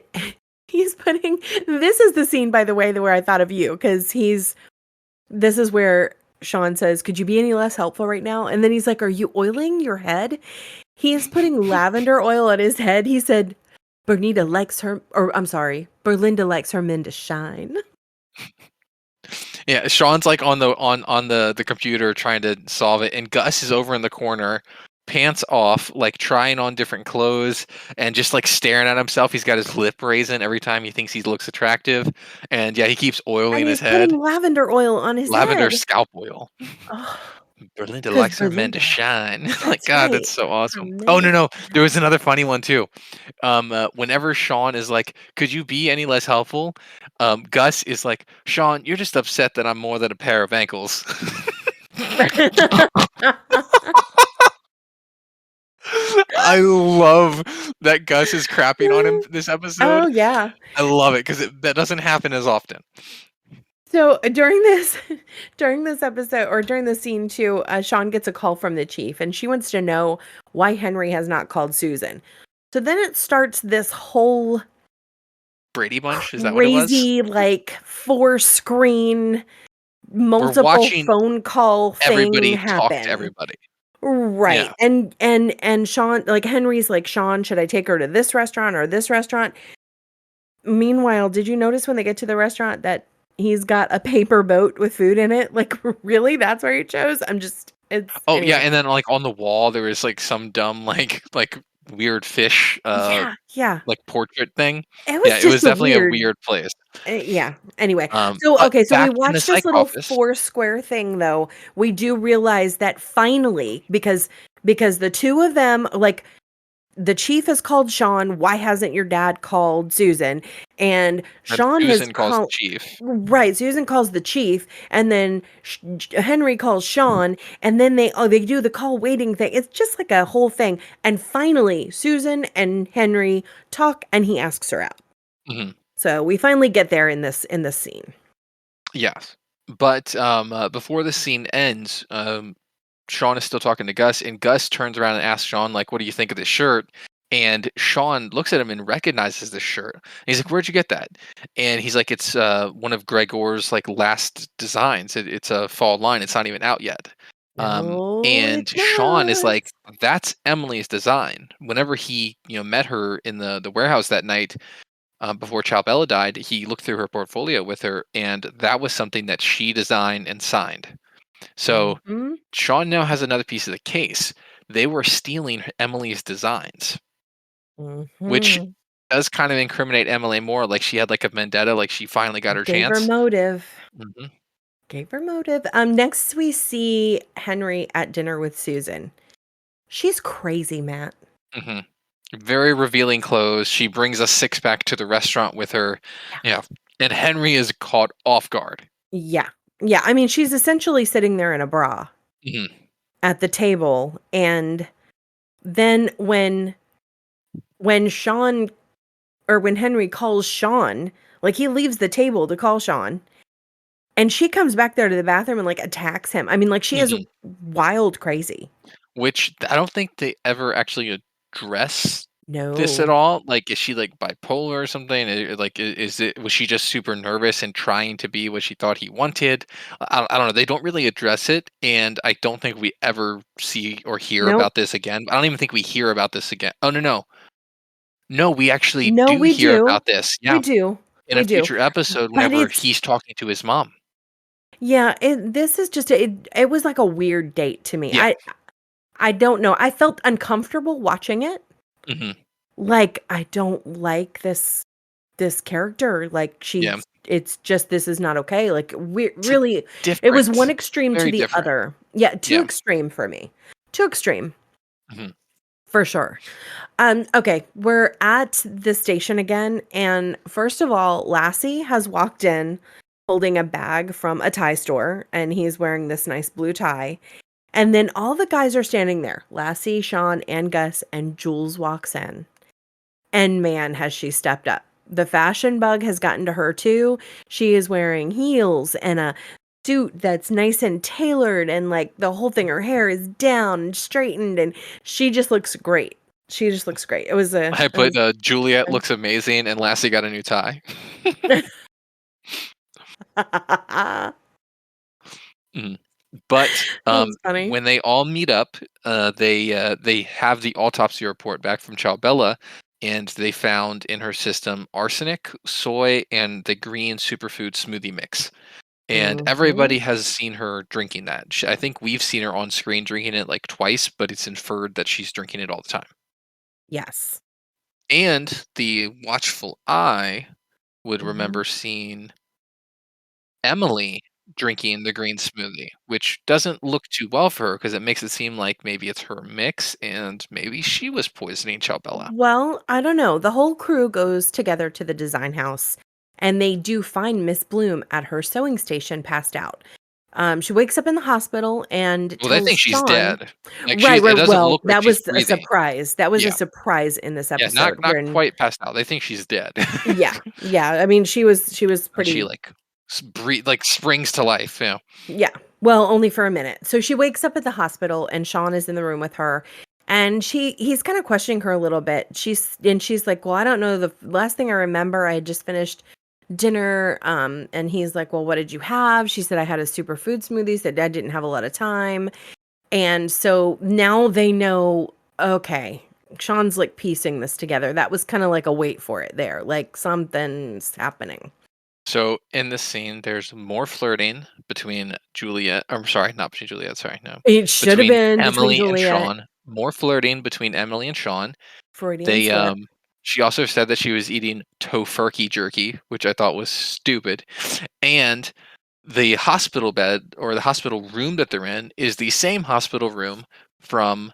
he's putting this is the scene, by the way, where I thought of you, because this is where Sean says, "Could you be any less helpful right now?" And then he's like, "Are you oiling your head?" He is putting lavender oil on his head. He said, Berlinda likes her men to shine." yeah, Sean's, like, on the computer trying to solve it, and Gus is over in the corner, pants off, like, trying on different clothes and just, like, staring at himself. He's got his lip raising every time he thinks he looks attractive, and, yeah, he keeps And oiling his he's head. putting lavender oil on his Lavender head. scalp oil. Oh, Berlinda because likes her men to Berlinda. shine. Like, That's God, that's right. so Her awesome. men Oh, to no, no, there was shine. another funny one too. Whenever Sean is like, "Could you be any less helpful?" Gus is like, "Sean, you're just upset that I'm more than a pair of ankles." I love that Gus is crapping on him this Oh, episode. yeah. I love it because that doesn't happen as often. So during this during this episode or during the scene too, Sean gets a call from the chief and she wants to know why Henry has not called Susan. So then it starts this whole Brady Bunch, is that what it was? crazy like four screen We're multiple watching phone call thing everybody talk to happen. everybody. Right. Yeah. And Sean, like Henry's like, "Sean, should I take her to this restaurant or this restaurant?" Meanwhile, did you notice when they get to the restaurant that he's got a paper boat with food in it? Like, really? That's where he chose? It's Oh, yeah, anyway. and then, like, on the wall, there was, like, some dumb, like, weird fish, Yeah, yeah. like, portrait thing. It Yeah, was it was just a definitely a weird weird place. yeah. Anyway, so But okay, so we back in the watched this psych little office. four square thing though. We do realize that finally, because the two of them, like the chief has called Sean, "Why hasn't your dad called Susan?" And Then Sean has Susan calls the called chief. right, Susan calls the chief, and then Henry calls Sean, and then they do the call waiting thing. It's just like a whole thing. And finally, Susan and Henry talk, and he asks her out. Mhm. So we finally get there in this scene. Yes. But before the scene ends, Sean is still talking to Gus, and Gus turns around and asks Sean, like, "What do you think of this shirt?" And Sean looks at him and recognizes this shirt. And he's like, "Where'd you get that?" And he's like, "It's one of Gregor's like last designs. It's a fall line. It's not even out yet." No, And it's Sean is not. like, "That's Emily's design." Whenever he met her in the warehouse that night, before Ciao Bella died, he looked through her portfolio with her, and that was something that she designed and signed. So Mhm, Sean now has another piece of the case. They were stealing Emily's designs, which mhm. does kind of incriminate Emily more. Like she had like a vendetta, like she finally got her Gave her chance. motive. Hmm. Gave her motive. Next we see Henry at dinner with Susan. She's crazy, Matt. Hmm. Very revealing clothes. She brings a six pack to the restaurant with her. Yeah. Yeah. And Henry is caught off guard. Yeah. Yeah, I mean, she's essentially sitting there in a bra Hmm. at the table, and then when Sean or when Henry calls Sean, like, he leaves the table to call Sean, and she comes back there to the bathroom and, like, attacks him. I mean, like, she is Hmm. wild crazy. Which I don't think they ever actually address this at No. all. Like, is she like bipolar or something? Like, is it was she just super nervous and trying to be what she thought he wanted? I don't know. They don't really address it, and I don't think we ever see or hear Nope. about this again. I don't even think we hear about this again. Oh no, we actually No, do we hear do. about this. We Yeah, do. in a We do. future episode, But whenever it's he's talking to his mom. yeah, this is just it was like a weird date to me. Yeah. I don't know. I felt uncomfortable watching it. Hmm. Like, I don't like this character. Like, Yeah. it's just this is not okay. Like, we It's a really it was one different, extreme to very the different. other. Yeah, too Yeah. extreme for me. Too extreme, Hmm. for sure. Okay, we're at the station again, and first of all, Lassie has walked in holding a bag from a tie store, and he's wearing this nice blue tie. And then all the guys are standing there. Lassie, Sean, and Gus, and Jules walks in. And man, has she stepped up. The fashion bug has gotten to her too. She is wearing heels and a suit that's nice and tailored, and like the whole thing, her hair is down and straightened, and she just looks great. She just looks great. I It put was Juliet looks amazing, and Lassie got a new tie. Mhm. But That's funny. when they all meet up, they have the autopsy report back from Bella, and they found in her system arsenic, soy, and the green superfood smoothie mix. And Mhm. everybody has seen her drinking that. I think we've seen her on screen drinking it like twice, but it's inferred that she's drinking it all the time. Yes. And the watchful eye would Mhm. remember seeing Emily drinking the green smoothie, which doesn't look too well for her because it makes it seem like maybe it's her mix and maybe she was poisoning Bella. Well, I don't know. The whole crew goes together to the design house, and they do find Miss Bloom at her sewing station passed out. She wakes up in the hospital and Well, they tells think she's Sean. dead. Like Right, it right. doesn't Well, look like that she's was a breathing. surprise. That was a Yeah. surprise in this Yeah, episode not when quite passed out. They think she's dead. yeah, yeah. I mean, she was And she pretty like breathe like springs to life, you know. yeah. Well, only for a minute. So she wakes up at the hospital and Sean is in the room with her. And he's kind of questioning her a little bit. She's like, "Well, I don't know. The last thing I remember, I had just finished dinner." And he's like, "Well, what did you have?" She said, "I had a superfood smoothie." Said, "I didn't have a lot of time." And so now they know, okay, Sean's like piecing this together. That was kind of like a wait for it there. Like something's happening. So in this scene, there's more flirting between Juliet. I'm sorry, not between Juliet. Sorry, no, It should have between been between Emily and Juliet, Sean. More flirting between Emily and Sean. Freudian They slip. She also said that she was eating tofurkey jerky, which I thought was stupid. And the hospital bed or the hospital room that they're in is the same hospital room from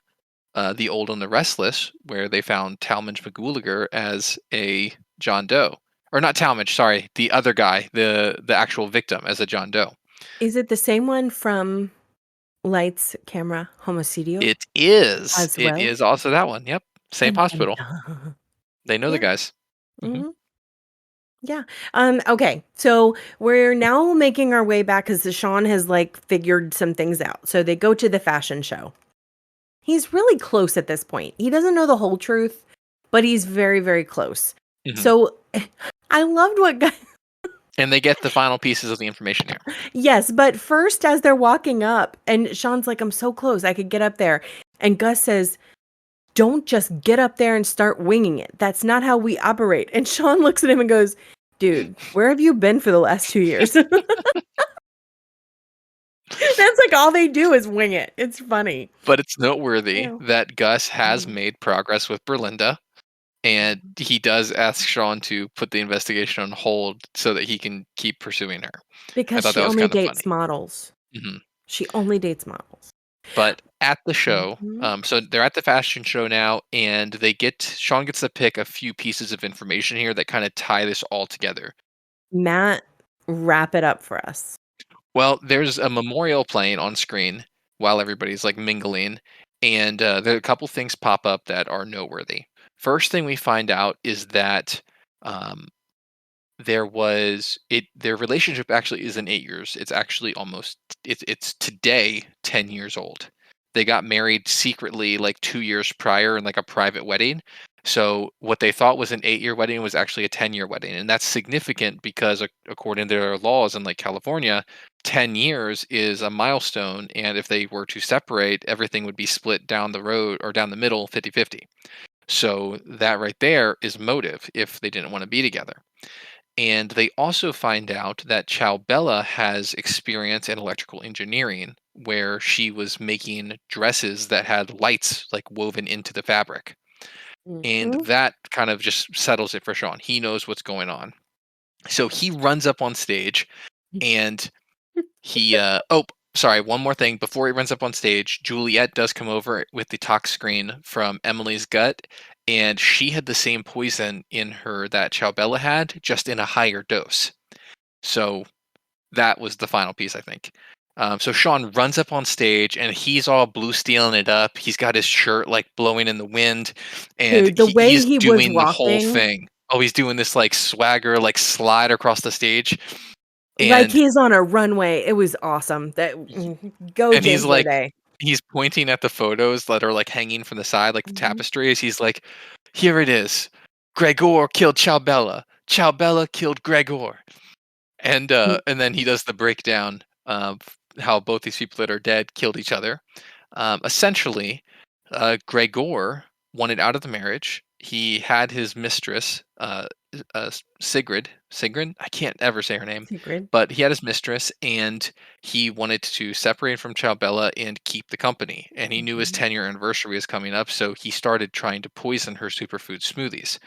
The Old and the Restless, where they found Talmadge McGooliger as a John Doe. Or not Talmadge, sorry, the other guy, the actual victim as a John Doe. Is it the same one from Lights, Camera, Homicidio It is. as It well? is also that one. Yep. Same Dun, dun, hospital. dun. They know the Yeah. guys. Hmm. Mhm. Yeah. Okay. So we're now making our way back because Sean has like figured some things out. So they go to the fashion show. He's really close at this point. He doesn't know the whole truth, but he's very, very close. Mhm. So I loved what And they get the final pieces of the information here. yes, but first as they're walking up and Sean's like, I'm so close, I could get up there. And Gus says, don't just get up there and start winging it. That's not how we operate. And Sean looks at him and goes, dude, where have you been for the last 2 years? That's like all they do is wing it. It's funny. But it's noteworthy Yeah. that Gus has Mhm. made progress with Berlinda, and he does ask Sean to put the investigation on hold so that he can keep pursuing her. I Because thought she that was only kind of dates funny. models. Mhm. She only dates models. But at the show, Mhm. so they're at the fashion show now, and Sean gets to pick a few pieces of information here that kind of tie this all together. Matt, wrap it up for us. Well, there's a memorial playing on screen while everybody's like mingling, and there are a couple things pop up that are noteworthy. First thing we find out is that um, their relationship actually isn't 8 years. It's actually it's today 10 years old. They got married secretly like 2 years prior in like a private wedding. So what they thought was an 8 year wedding was actually a 10 year wedding. And that's significant because according to their laws in like California, 10 years is a milestone. And if they were to separate, everything would be split down the road or down the middle 50-50. So that right there is motive if they didn't want to be together. And they also find out that Chow Bella has experience in electrical engineering, where she was making dresses that had lights like woven into the fabric. And Mhm. that kind of just settles it for Sean. He knows what's going on. So he runs up on stage and oh, sorry, one more thing. Before he runs up on stage, Juliet does come over with the tox screen from Emily's gut, and she had the same poison in her that Bella had, just in a higher dose. So that was the final piece, I think. So Sean runs up on stage and he's all blue stealing it up. He's got his shirt like blowing in the wind, and Dude, the way he's he was doing the whole walking, thing. Oh, he's doing this like swagger, like slide across the stage, like and he's on a runway. It was awesome. Go and he's James like Bourdain. he's pointing at the photos that are like hanging from the side, like the Mhm. tapestries. He's like, "Here it is. Gregor killed Ciao Bella killed Gregor." And then he does the breakdown of how both these people that are dead killed each other. Essentially, Gregor wanted out of the marriage. He had his mistress, Sigrid. I can't ever say her name, Secret. but he had his mistress, and he wanted to separate from Bella and keep the company. And he knew his Mhm. 10-year anniversary was coming up, so he started trying to poison her superfood smoothies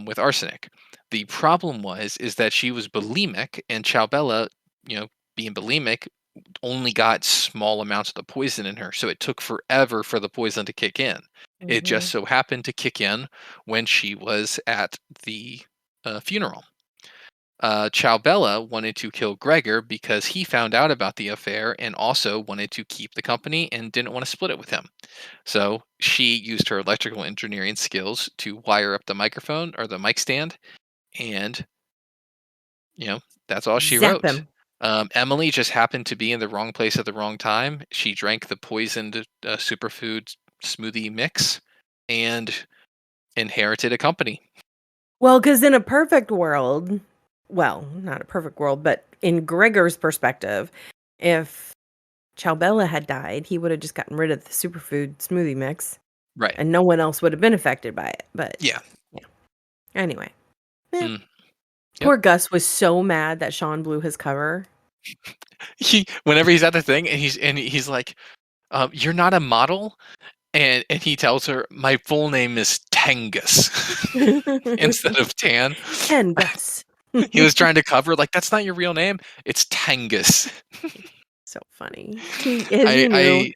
with arsenic. The problem is that she was bulimic, and Bella, being bulimic, only got small amounts of the poison in her, so it took forever for the poison to kick in. It just Mhm. so happened to kick in when she was at the funeral. Chow Bella wanted to kill Gregor because he found out about the affair and also wanted to keep the company and didn't want to split it with him. So she used her electrical engineering skills to wire up the microphone or the mic stand, and you know that's all she Zap wrote. him. Emily just happened to be in the wrong place at the wrong time. She drank the poisoned superfood smoothie mix and inherited a company. Well, because in a perfect world, well, not a perfect world, but in Gregor's perspective, if Bella had died, he would have just gotten rid of the superfood smoothie mix Right. and no one else would have been affected by it. But Yeah. yeah. Anyway, eh. Mm, yep. Poor Gus was so mad that Sean blew his cover. He whenever he's at the thing and he's like, "You're not a model," and he tells her, "My full name is Tangus," instead of Tan. 10 Gus. He was trying to cover like that's not your real name. It's Tangus. So funny. He knew I I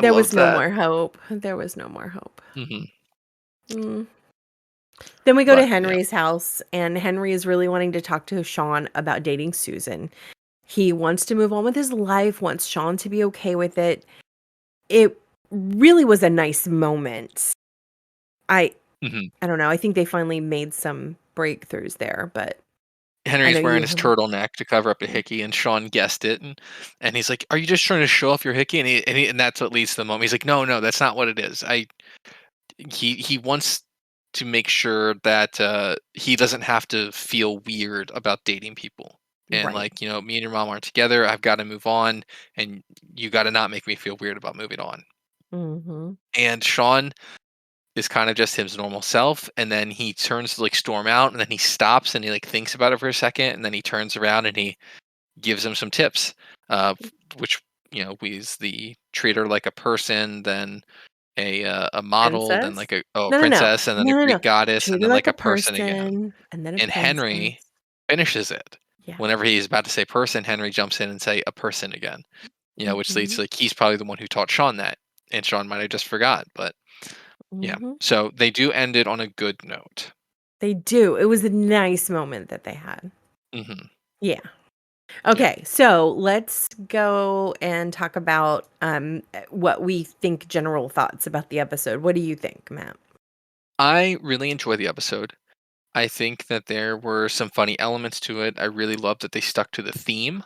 there love was no that. more hope. There was no more hope. Hmm. Mm. Then we go to But yeah. Henry's house, and Henry is really wanting to talk to Sean about dating Susan. He wants to move on with his life, wants Sean to be okay with it. It really was a nice moment. I Hmm. I don't know. I think they finally made some breakthroughs there, but I know Henry's wearing you his have turtleneck to cover up a hickey, and Sean guessed it, and he's like, "Are you just trying to show off your hickey?" And that's what leads to the moment. He's like, "No, no, that's not what it is. He wants to make sure that he doesn't have to feel weird about dating people, and right. like me and your mom aren't together. I've got to move on, and you got to not make me feel weird about moving on." Mhm. And Sean is kind of just his normal self, and then he turns to like storm out, and then he stops and he like thinks about it for a second, and then he turns around and he gives him some tips, which he's the treat her like a person, then a model, then Princess? like a No, no, no. princess, and then a No, no, no. Greek goddess, Treat and her then like like a a person again. person and then a And Henry princess. finishes it. Yeah. Whenever he's about to say person, Henry jumps in and say a person again. Which leads Mhm. to like he's probably the one who taught Sean that, and Sean might have just forgot, but yeah. Mhm. So they do end it on a good note. They do. It was a nice moment that they had. Hmm. Yeah. Yeah. Okay, so let's go and talk about, what we think general thoughts about the episode. What do you think, Matt? I really enjoy the episode. I think that there were some funny elements to it. I really love that they stuck to the theme,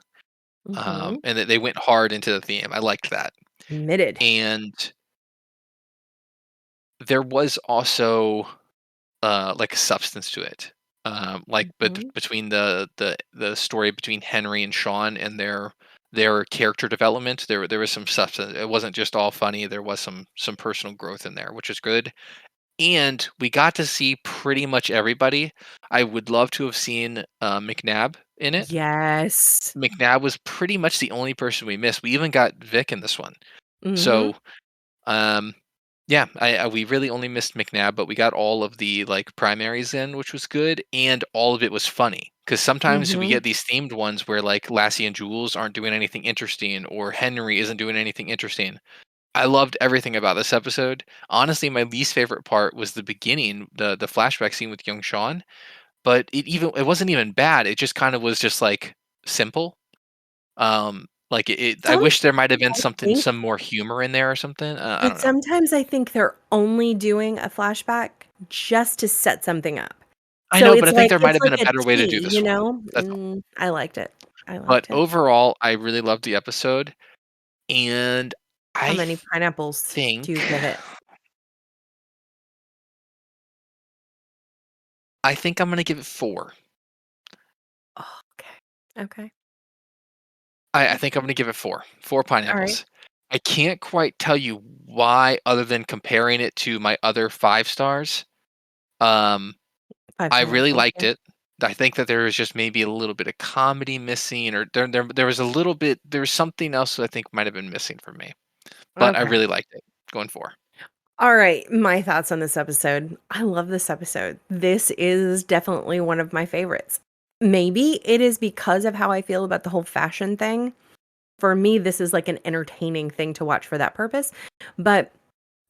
Mhm. and that they went hard into the theme. I liked that. Admitted. And there was also like a substance to it. Like Mhm. between the story between Henry and Sean and their character development, there was some substance. It wasn't just all funny. There was some personal growth in there, which is good. And we got to see pretty much everybody. I would love to have seen McNabb in it. Yes. McNabb was pretty much the only person we missed. We even got Vic in this one. Mhm. So um, yeah, we really only missed McNabb, but we got all of the like primaries in, which was good, and all of it was funny. Because sometimes we Mhm. get these themed ones where like Lassie and Jules aren't doing anything interesting, or Henry isn't doing anything interesting. I loved everything about this episode. Honestly, my least favorite part was the beginning, the flashback scene with young Sean. But it wasn't even bad. It just kind of was just like simple. Like I Sometimes wish there might have been I think some more humor in there or something. I but don't know. sometimes I think they're only doing a flashback just to set something up. I So know, but I think there might it's have like been a a better way to do tea, you this one. know? That's all. I liked it. I But liked it. overall, I really loved the episode, and How I many pineapples do you think give it? I think I'm gonna give it 4. Oh, okay. Okay. I Okay. think I'm gonna give it 4. 4 Alright. pineapples. I can't quite tell you why other than comparing it to my other 5 stars. Um, 5 I really pineapples, liked yeah. it. I think that there was just maybe a little bit of comedy missing, or there was a little bit there was something else that I think might have been missing for me, but I Okay. really liked it. Going 4. Alright, my thoughts on this episode. I love this episode. This is definitely one of my favorites. Maybe it is because of how I feel about the whole fashion thing. For me, this is like an entertaining thing to watch for that purpose, but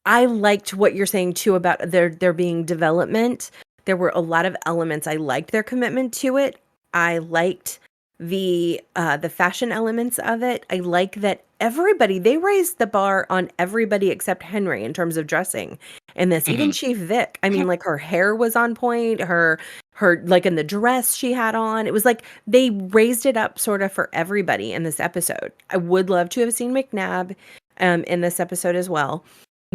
I liked what you're saying too about there being development. There were a lot of elements. I liked their commitment to it. I liked the fashion elements of it. I like that everybody they raised the bar on everybody except Henry in terms of dressing in this. Even Mhm. Chief Vic. I mean, like her hair was on point. Her like in the dress she had on. It was like they raised it up sort of for everybody in this episode. I would love to have seen McNabb in this episode as well.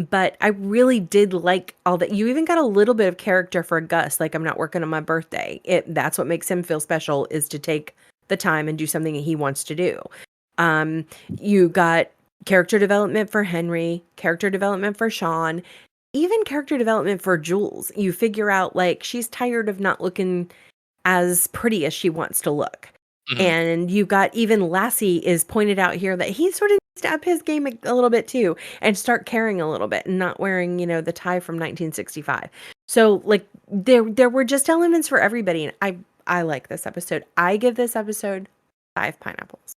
But I really did like all that. You even got a little bit of character for Gus, like I'm not working on my birthday. That's what makes him feel special is to take the time and do something he wants to do. Um, you got character development for Henry, character development for Sean, even character development for Jules. You figure out like she's tired of not looking as pretty as she wants to look. Mhm. And you got even Lassie is pointed out here that he sort of needs to up his game a little bit too and start caring a little bit and not wearing, the tie from 1965. So like there were just elements for everybody and I like this episode. I give this episode 5 pineapples.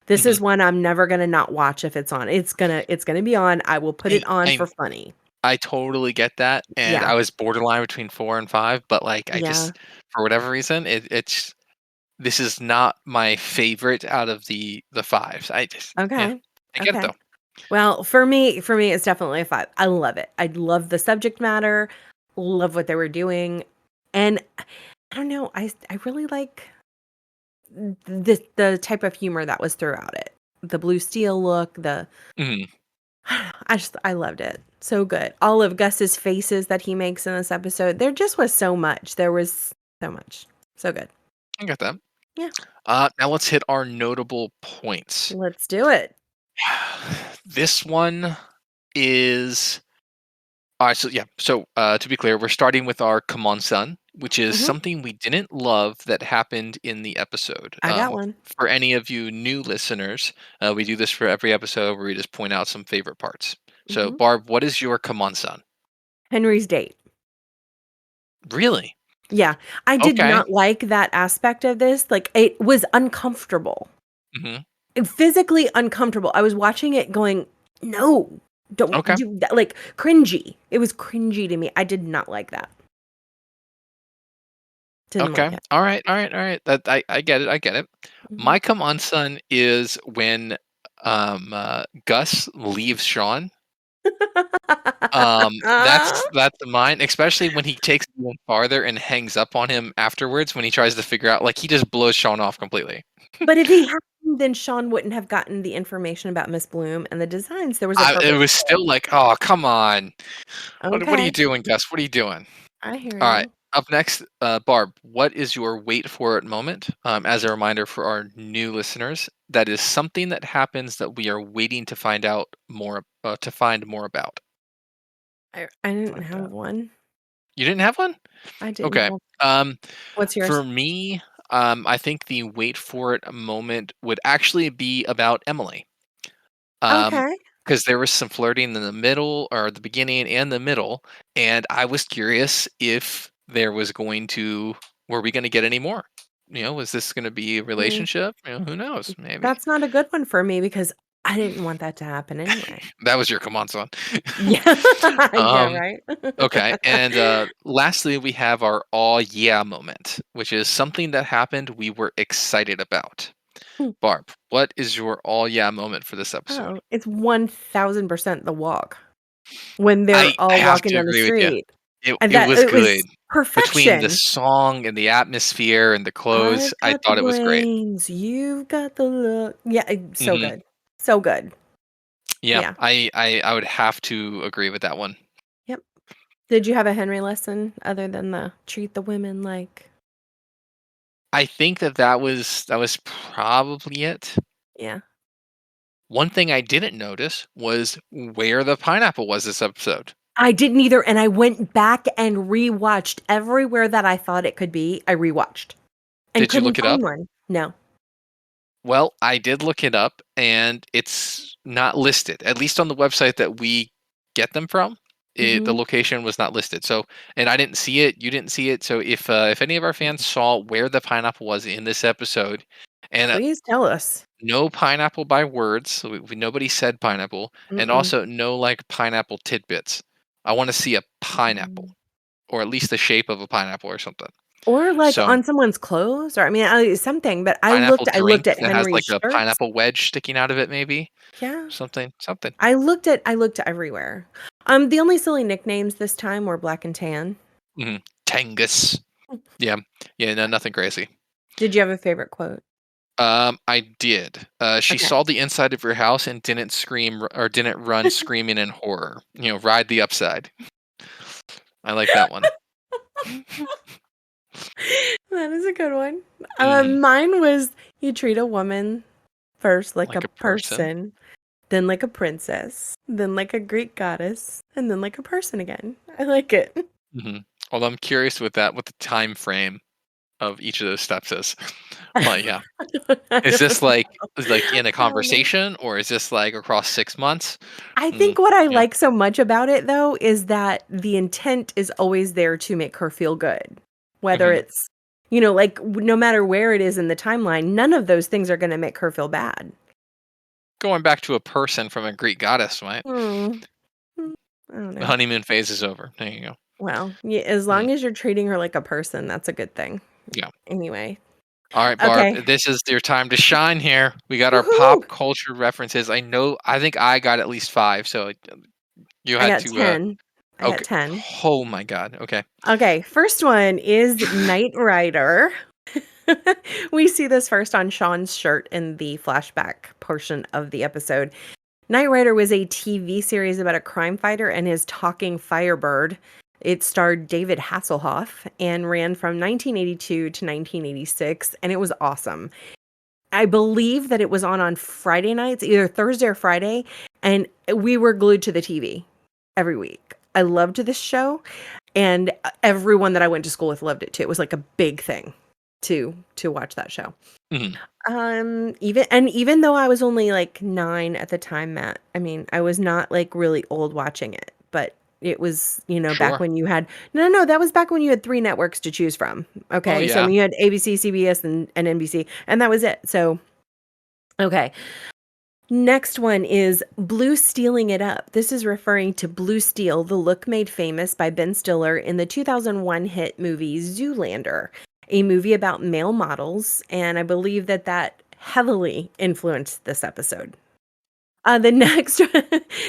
This Mhm. is one I'm never going to not watch if it's on. It's going to be on. I will put I it on I for funny. I totally get that, and Yeah. I was borderline between 4 and 5, but, like, I Yeah. just for whatever reason, it's this is not my favorite out of the 5s. I just yeah, Okay. I get it Okay. though. Well, for me, it's definitely a 5. I love it. I love the subject matter, love what they were doing, and I don't know, I really like the type of humor that was throughout it. The blue steel look, the Mhm. I loved it. So good. All of Gus's faces that he makes in this episode. There just was so much. There was so much. So good. I got that. Yeah. Now let's hit our notable points. Let's do it. This one is all right. So yeah. So to be clear, we're starting with our "Come on, son," which is Mhm. something we didn't love that happened in the episode. I got one. For any of you new listeners, we do this for every episode where we just point out some favorite parts. So Mhm. Barb, what is your "Come on, son"? Henry's date. Really? Yeah. I did Okay. not like that aspect of this. Like, it was uncomfortable. Hmm. Physically uncomfortable. I was watching it going, "No, don't Okay. do that." Like, cringy. It was cringy to me. I did not like that. Didn't like Okay. it. All right. All right. All right. That I get it. I get it. Mhm. My "Come on, son" is when Gus leaves Sean. That's mine, especially when he takes it even farther and hangs up on him afterwards when he tries to figure out like, he just blows Sean off completely. But if he hadn't, then Sean wouldn't have gotten the information about Miss Bloom and the designs. There was a It purpose was for still like, "Oh, come on. it. What are you Okay. doing, Gus? What are you doing?" I hear Alright, you. up next, Barb, what is your wait for it moment? As a reminder for our new listeners, that is something that happens that we are waiting to find out more to find more about. I didn't Find have out. one. You didn't have one? I didn't Okay. have Um, What's for yours? me, I think the wait for it moment would actually be about Emily. Um, Okay. because there was some flirting in the middle or the beginning and the middle, and I was curious if there was going to were we gonna get any more? Was this gonna be a Mm, relationship? Who knows? Maybe. that's not a good one for me because I didn't want that to happen anyway. That was your come on son. Yeah. Yeah, Um, right? okay, and lastly, we have our "aw, yeah" moment, which is something that happened we were excited about. Hmm. Barb, what is your "aw, yeah" moment for this episode? Oh, it's 1000% the walk when I they're all have walking to down the agree with you. street, It and it that was it good. was Between the perfection. song and the atmosphere and the clothes, "I've I got the thought it was great. brains, you've got the look." Yeah, so Mhm. good. So good. Yeah, Yeah. I would have to agree with that one. Yep. Did you have a Henry lesson other than the treat the women like? I think that was probably it. Yeah. One thing I didn't notice was where the pineapple was this episode. I didn't either, and I went back and rewatched everywhere that I thought it could be, I rewatched and Did you couldn't look it find up? one. No. Well, I did look it up, and it's not listed, at least on the website that we get them from. The Mhm. location was not listed. So, and I didn't see it. You didn't see it. So, if any of our fans saw where the pineapple was in this episode, and Please tell us. no pineapple by words, so nobody said pineapple, and Mm-mm. also no like pineapple tidbits. I want to see a pineapple, Mm. or at least the shape of a pineapple or something. Or, like, So, on someone's clothes, or I mean, something, but pineapple I looked drink at that has like Henry's a shirts. pineapple wedge sticking out of it, maybe Yeah. something, something. I looked everywhere. The only silly nicknames this time were Black and Tan. Mhm. Tangus. Yeah. Yeah, no, nothing crazy. Did you have a favorite quote? I did. She Okay. saw the inside of your house and didn't or didn't run screaming in horror. Ride the upside. I like that one. That is a good one. Mhm. Mine was you treat a woman first like a Like a person. person, then like a princess, then like a Greek goddess, and then like a person again. I like it. Mhm. Although I'm curious with that, what the time frame of each of those steps is. But yeah, I is this don't like in a I don't know. conversation or is this like across 6 months? I Mm, think what I yeah. like so much about it though is that the intent is always there to make her feel good. Whether Hmm. it's, like no matter where it is in the timeline, none of those things are going to make her feel bad. Going back to a person from a Greek goddess, right? Hmm. Hmm. I don't The know. honeymoon phase is over. There you go. Well, yeah, as Mm, long as you're treating her like a person, that's a good thing. yeah. Anyway. All right, Barb, Okay. this is your time to shine here. We got our Woohoo! pop culture references. I think I got at least five, so you I had got to, 10. I got okay. 10. Oh my God. Okay. Okay, first one is Knight Rider. We see this first on Sean's shirt in the flashback portion of the episode. Knight Rider was a TV series about a crime fighter and his talking firebird. It starred David Hasselhoff and ran from 1982 to 1986, and it was awesome. I believe that it was on Friday nights, either Thursday or Friday, and we were glued to the TV every week. I loved this show, and everyone that I went to school with loved it too. It was like a big thing to watch that show. Mhm. Even though I was only like 9 at the time, Matt, I mean, I was not like really old watching it, but it was, back Sure. when you had no, that was back when you had 3 networks to choose from. Oh, Okay. So I yeah. mean, you had ABC, CBS, and NBC, and that was it. So, okay. Next one is Blue Stealing It Up. This is referring to Blue Steel, the look made famous by Ben Stiller in the 2001 hit movie Zoolander, a movie about male models, and I believe that heavily influenced this episode. The next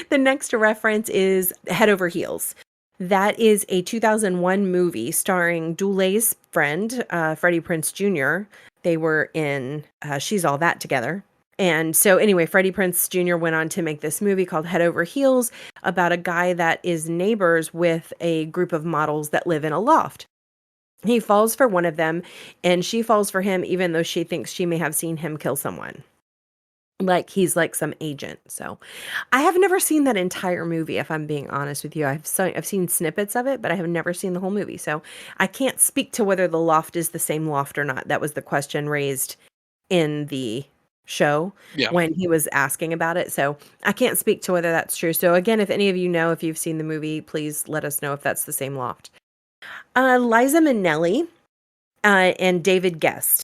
the next reference is Head Over Heels. That is a 2001 movie starring Doulet's friend, Freddie Prinze Jr. They were in She's All That together. And so anyway, Freddie Prinze Jr. went on to make this movie called Head Over Heels about a guy that is neighbors with a group of models that live in a loft. He falls for one of them, and she falls for him even though she thinks she may have seen him kill someone. Like he's like some agent. So I have never seen that entire movie, if I'm being honest with you. I've seen snippets of it, but I have never seen the whole movie. So I can't speak to whether the loft is the same loft or not. That was the question raised in the show Yeah. when he was asking about it. So I can't speak to whether that's true. So again, if any of you know, if you've seen the movie, please let us know if that's the same loft. Liza Minnelli and David Guest.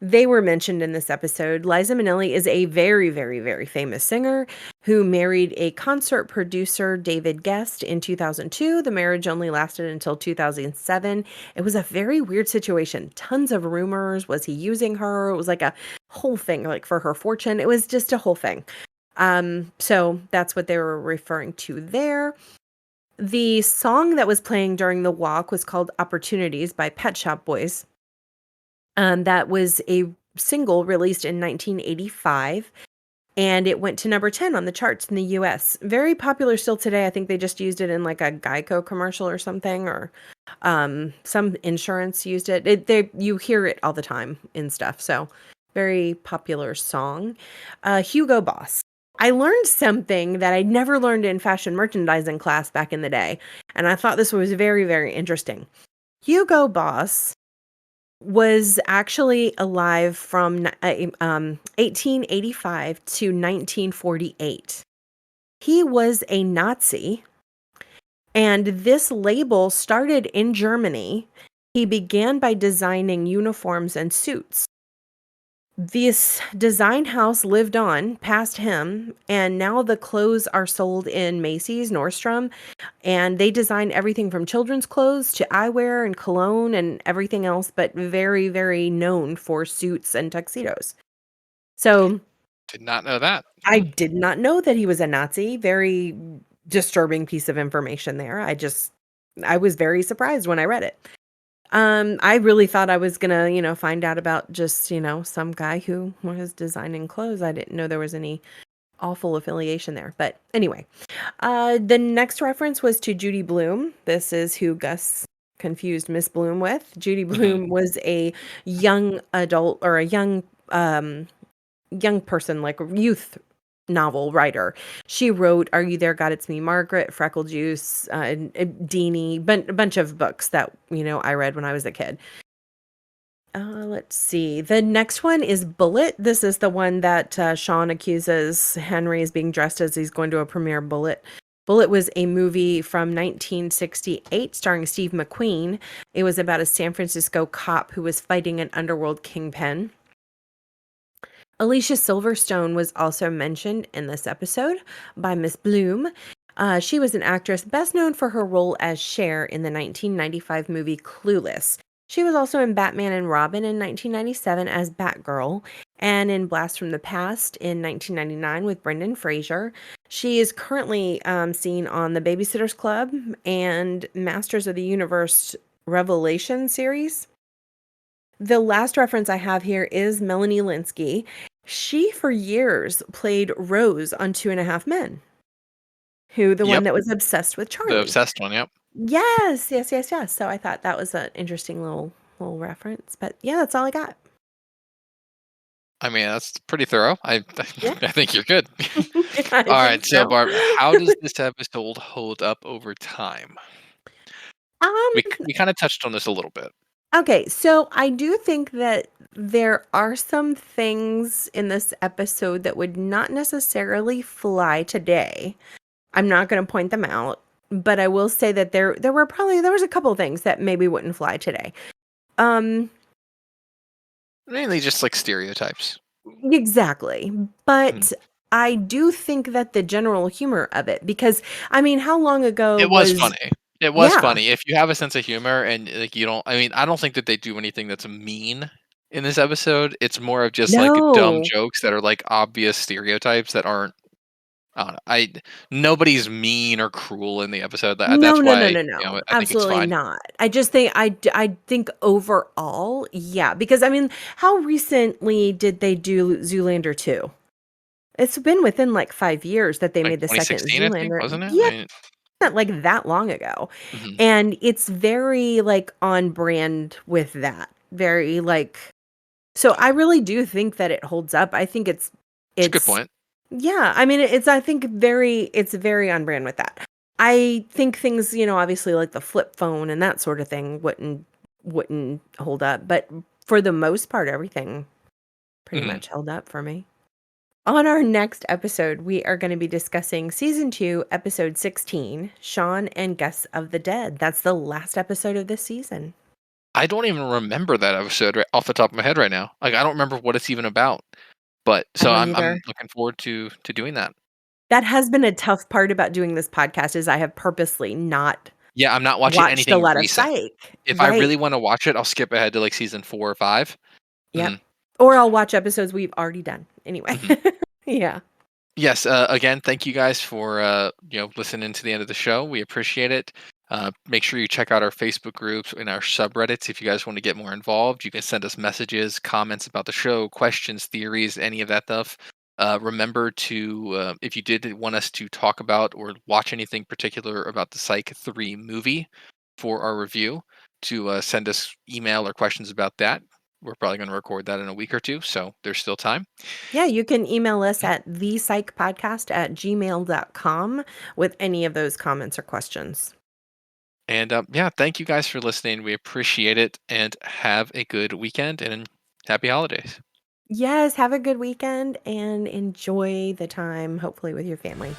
They were mentioned in this episode. Liza Minnelli is a very, very, very famous singer who married a concert producer, David Guest, in 2002. The marriage only lasted until 2007. It was a very weird situation. Tons of rumors. Was he using her? It was like a whole thing, like for her fortune. It was just a whole thing. So that's what they were referring to there. The song that was playing during the walk was called Opportunities by Pet Shop Boys. That was a single released in 1985, and it went to number 10 on the charts in the US. Very popular still today. I think they just used it in like a Geico commercial or something, or some insurance used it. You hear it all the time in stuff. So very popular song. Hugo Boss. I learned something that I never learned in fashion merchandising class back in the day, and I thought this was very, very interesting. Hugo Boss was actually alive from 1885 to 1948. He was a Nazi, and this label started in Germany. He began by designing uniforms and suits. This design house lived on past him, and now the clothes are sold in Macy's, Nordstrom, and they design everything from children's clothes to eyewear and cologne and everything else, but very, very known for suits and tuxedos. So Did not know that. I did not know that he was a Nazi. Very disturbing piece of information there. I was very surprised when I read it. I really thought I was gonna, find out about just, some guy who was designing clothes. I didn't know there was any awful affiliation there. But anyway, the next reference was to Judy Bloom. This is who Gus confused Miss Bloom with. Judy Mhm. Bloom was a young adult or a young person, like a youth novel writer. She wrote Are You There, God, It's Me, Margaret, Freckle Juice, Deanie, a bunch of books that, I read when I was a kid. Let's see. The next one is Bullet. This is the one that Sean accuses Henry as being dressed as he's going to a premiere. Bullet. Bullet was a movie from 1968 starring Steve McQueen. It was about a San Francisco cop who was fighting an underworld kingpin. Alicia Silverstone was also mentioned in this episode by Miss Bloom. She was an actress best known for her role as Cher in the 1995 movie Clueless. She was also in Batman and Robin in 1997 as Batgirl, and in Blast from the Past in 1999 with Brendan Fraser. She is currently seen on The Babysitter's Club and Masters of the Universe Revelation series. The last reference I have here is Melanie Linsky. She, for years, played Rose on Two and a Half Men, the one Yep, that was obsessed with the Charlie. obsessed one. Yep. Yes, yes, yes, yes. So I thought that was an interesting little reference. But yeah, that's all I got. I mean, that's pretty thorough. Yeah, I think you're good. I All think right, so so. Barb, how does this episode hold up over time? Um, We kind of touched on this a little bit. okay, so I do think that there are some things in this episode that would not necessarily fly today. I'm not going to point them out, but I will say that there was a couple of things that maybe wouldn't fly today. Um, Mainly just like stereotypes. exactly. Mhm. But I do think that the general humor of it, because I mean, how long ago It was was, funny. It was yeah, funny. If you have a sense of humor and like you don't, I mean, I don't think that they do anything that's mean in this episode. It's more of just like dumb no, jokes that are like obvious stereotypes that aren't. I don't know. Nobody's mean or cruel in the episode. no, That's no, no, why no, no, I think it's absolutely fine. not. I just think, I think overall, yeah, because I mean, how recently did they do Zoolander 2? It's been within like 5 years that they Like made the second 2016, I think, Zoolander. wasn't it? Yeah, not like that long ago. Mhm. And it's very like on brand with that. Very like, so I really do think that it holds up. I think It's a good it's point. yeah, I mean I think it's very on brand with that. I think things, obviously like the flip phone and that sort of thing wouldn't hold up, but for the most part everything pretty Mhm. much held up for me. On our next episode, we are going to be discussing season 2, episode 16, Shaun and Gus of the Dead. That's the last episode of this season. I don't even remember that episode right off the top of my head right now. Like I don't remember what it's even about. But I so don't I'm either. looking forward to doing that. That has been a tough part about doing this podcast is I have purposely not Yeah, I'm not watching watched a anything lot of recent. Psych. If I Right. really wanna watch it, I'll skip ahead to, like, season 4 or 5. Yep. Mhm, Or I'll watch episodes we've already done. Anyway. mhm. Yeah. Yes, again, thank you guys for, listening to the end of the show. We appreciate it. Make sure you check out our Facebook groups and our subreddits if you guys wanna get more involved. You can send us messages, comments about the show, questions, theories, any of that stuff. Remember to, if you did want us to talk about or watch anything particular about the Psych 3 movie for our review, to, send us email or questions about that. We're probably gonna record that in a week or 2, so there's still time. Yeah, you can email us at thepsychpodcast@gmail.com with any of those comments or questions. And yeah, thank you guys for listening. We appreciate it and have a good weekend and happy holidays. Yes, have a good weekend and enjoy the time, hopefully, with your family.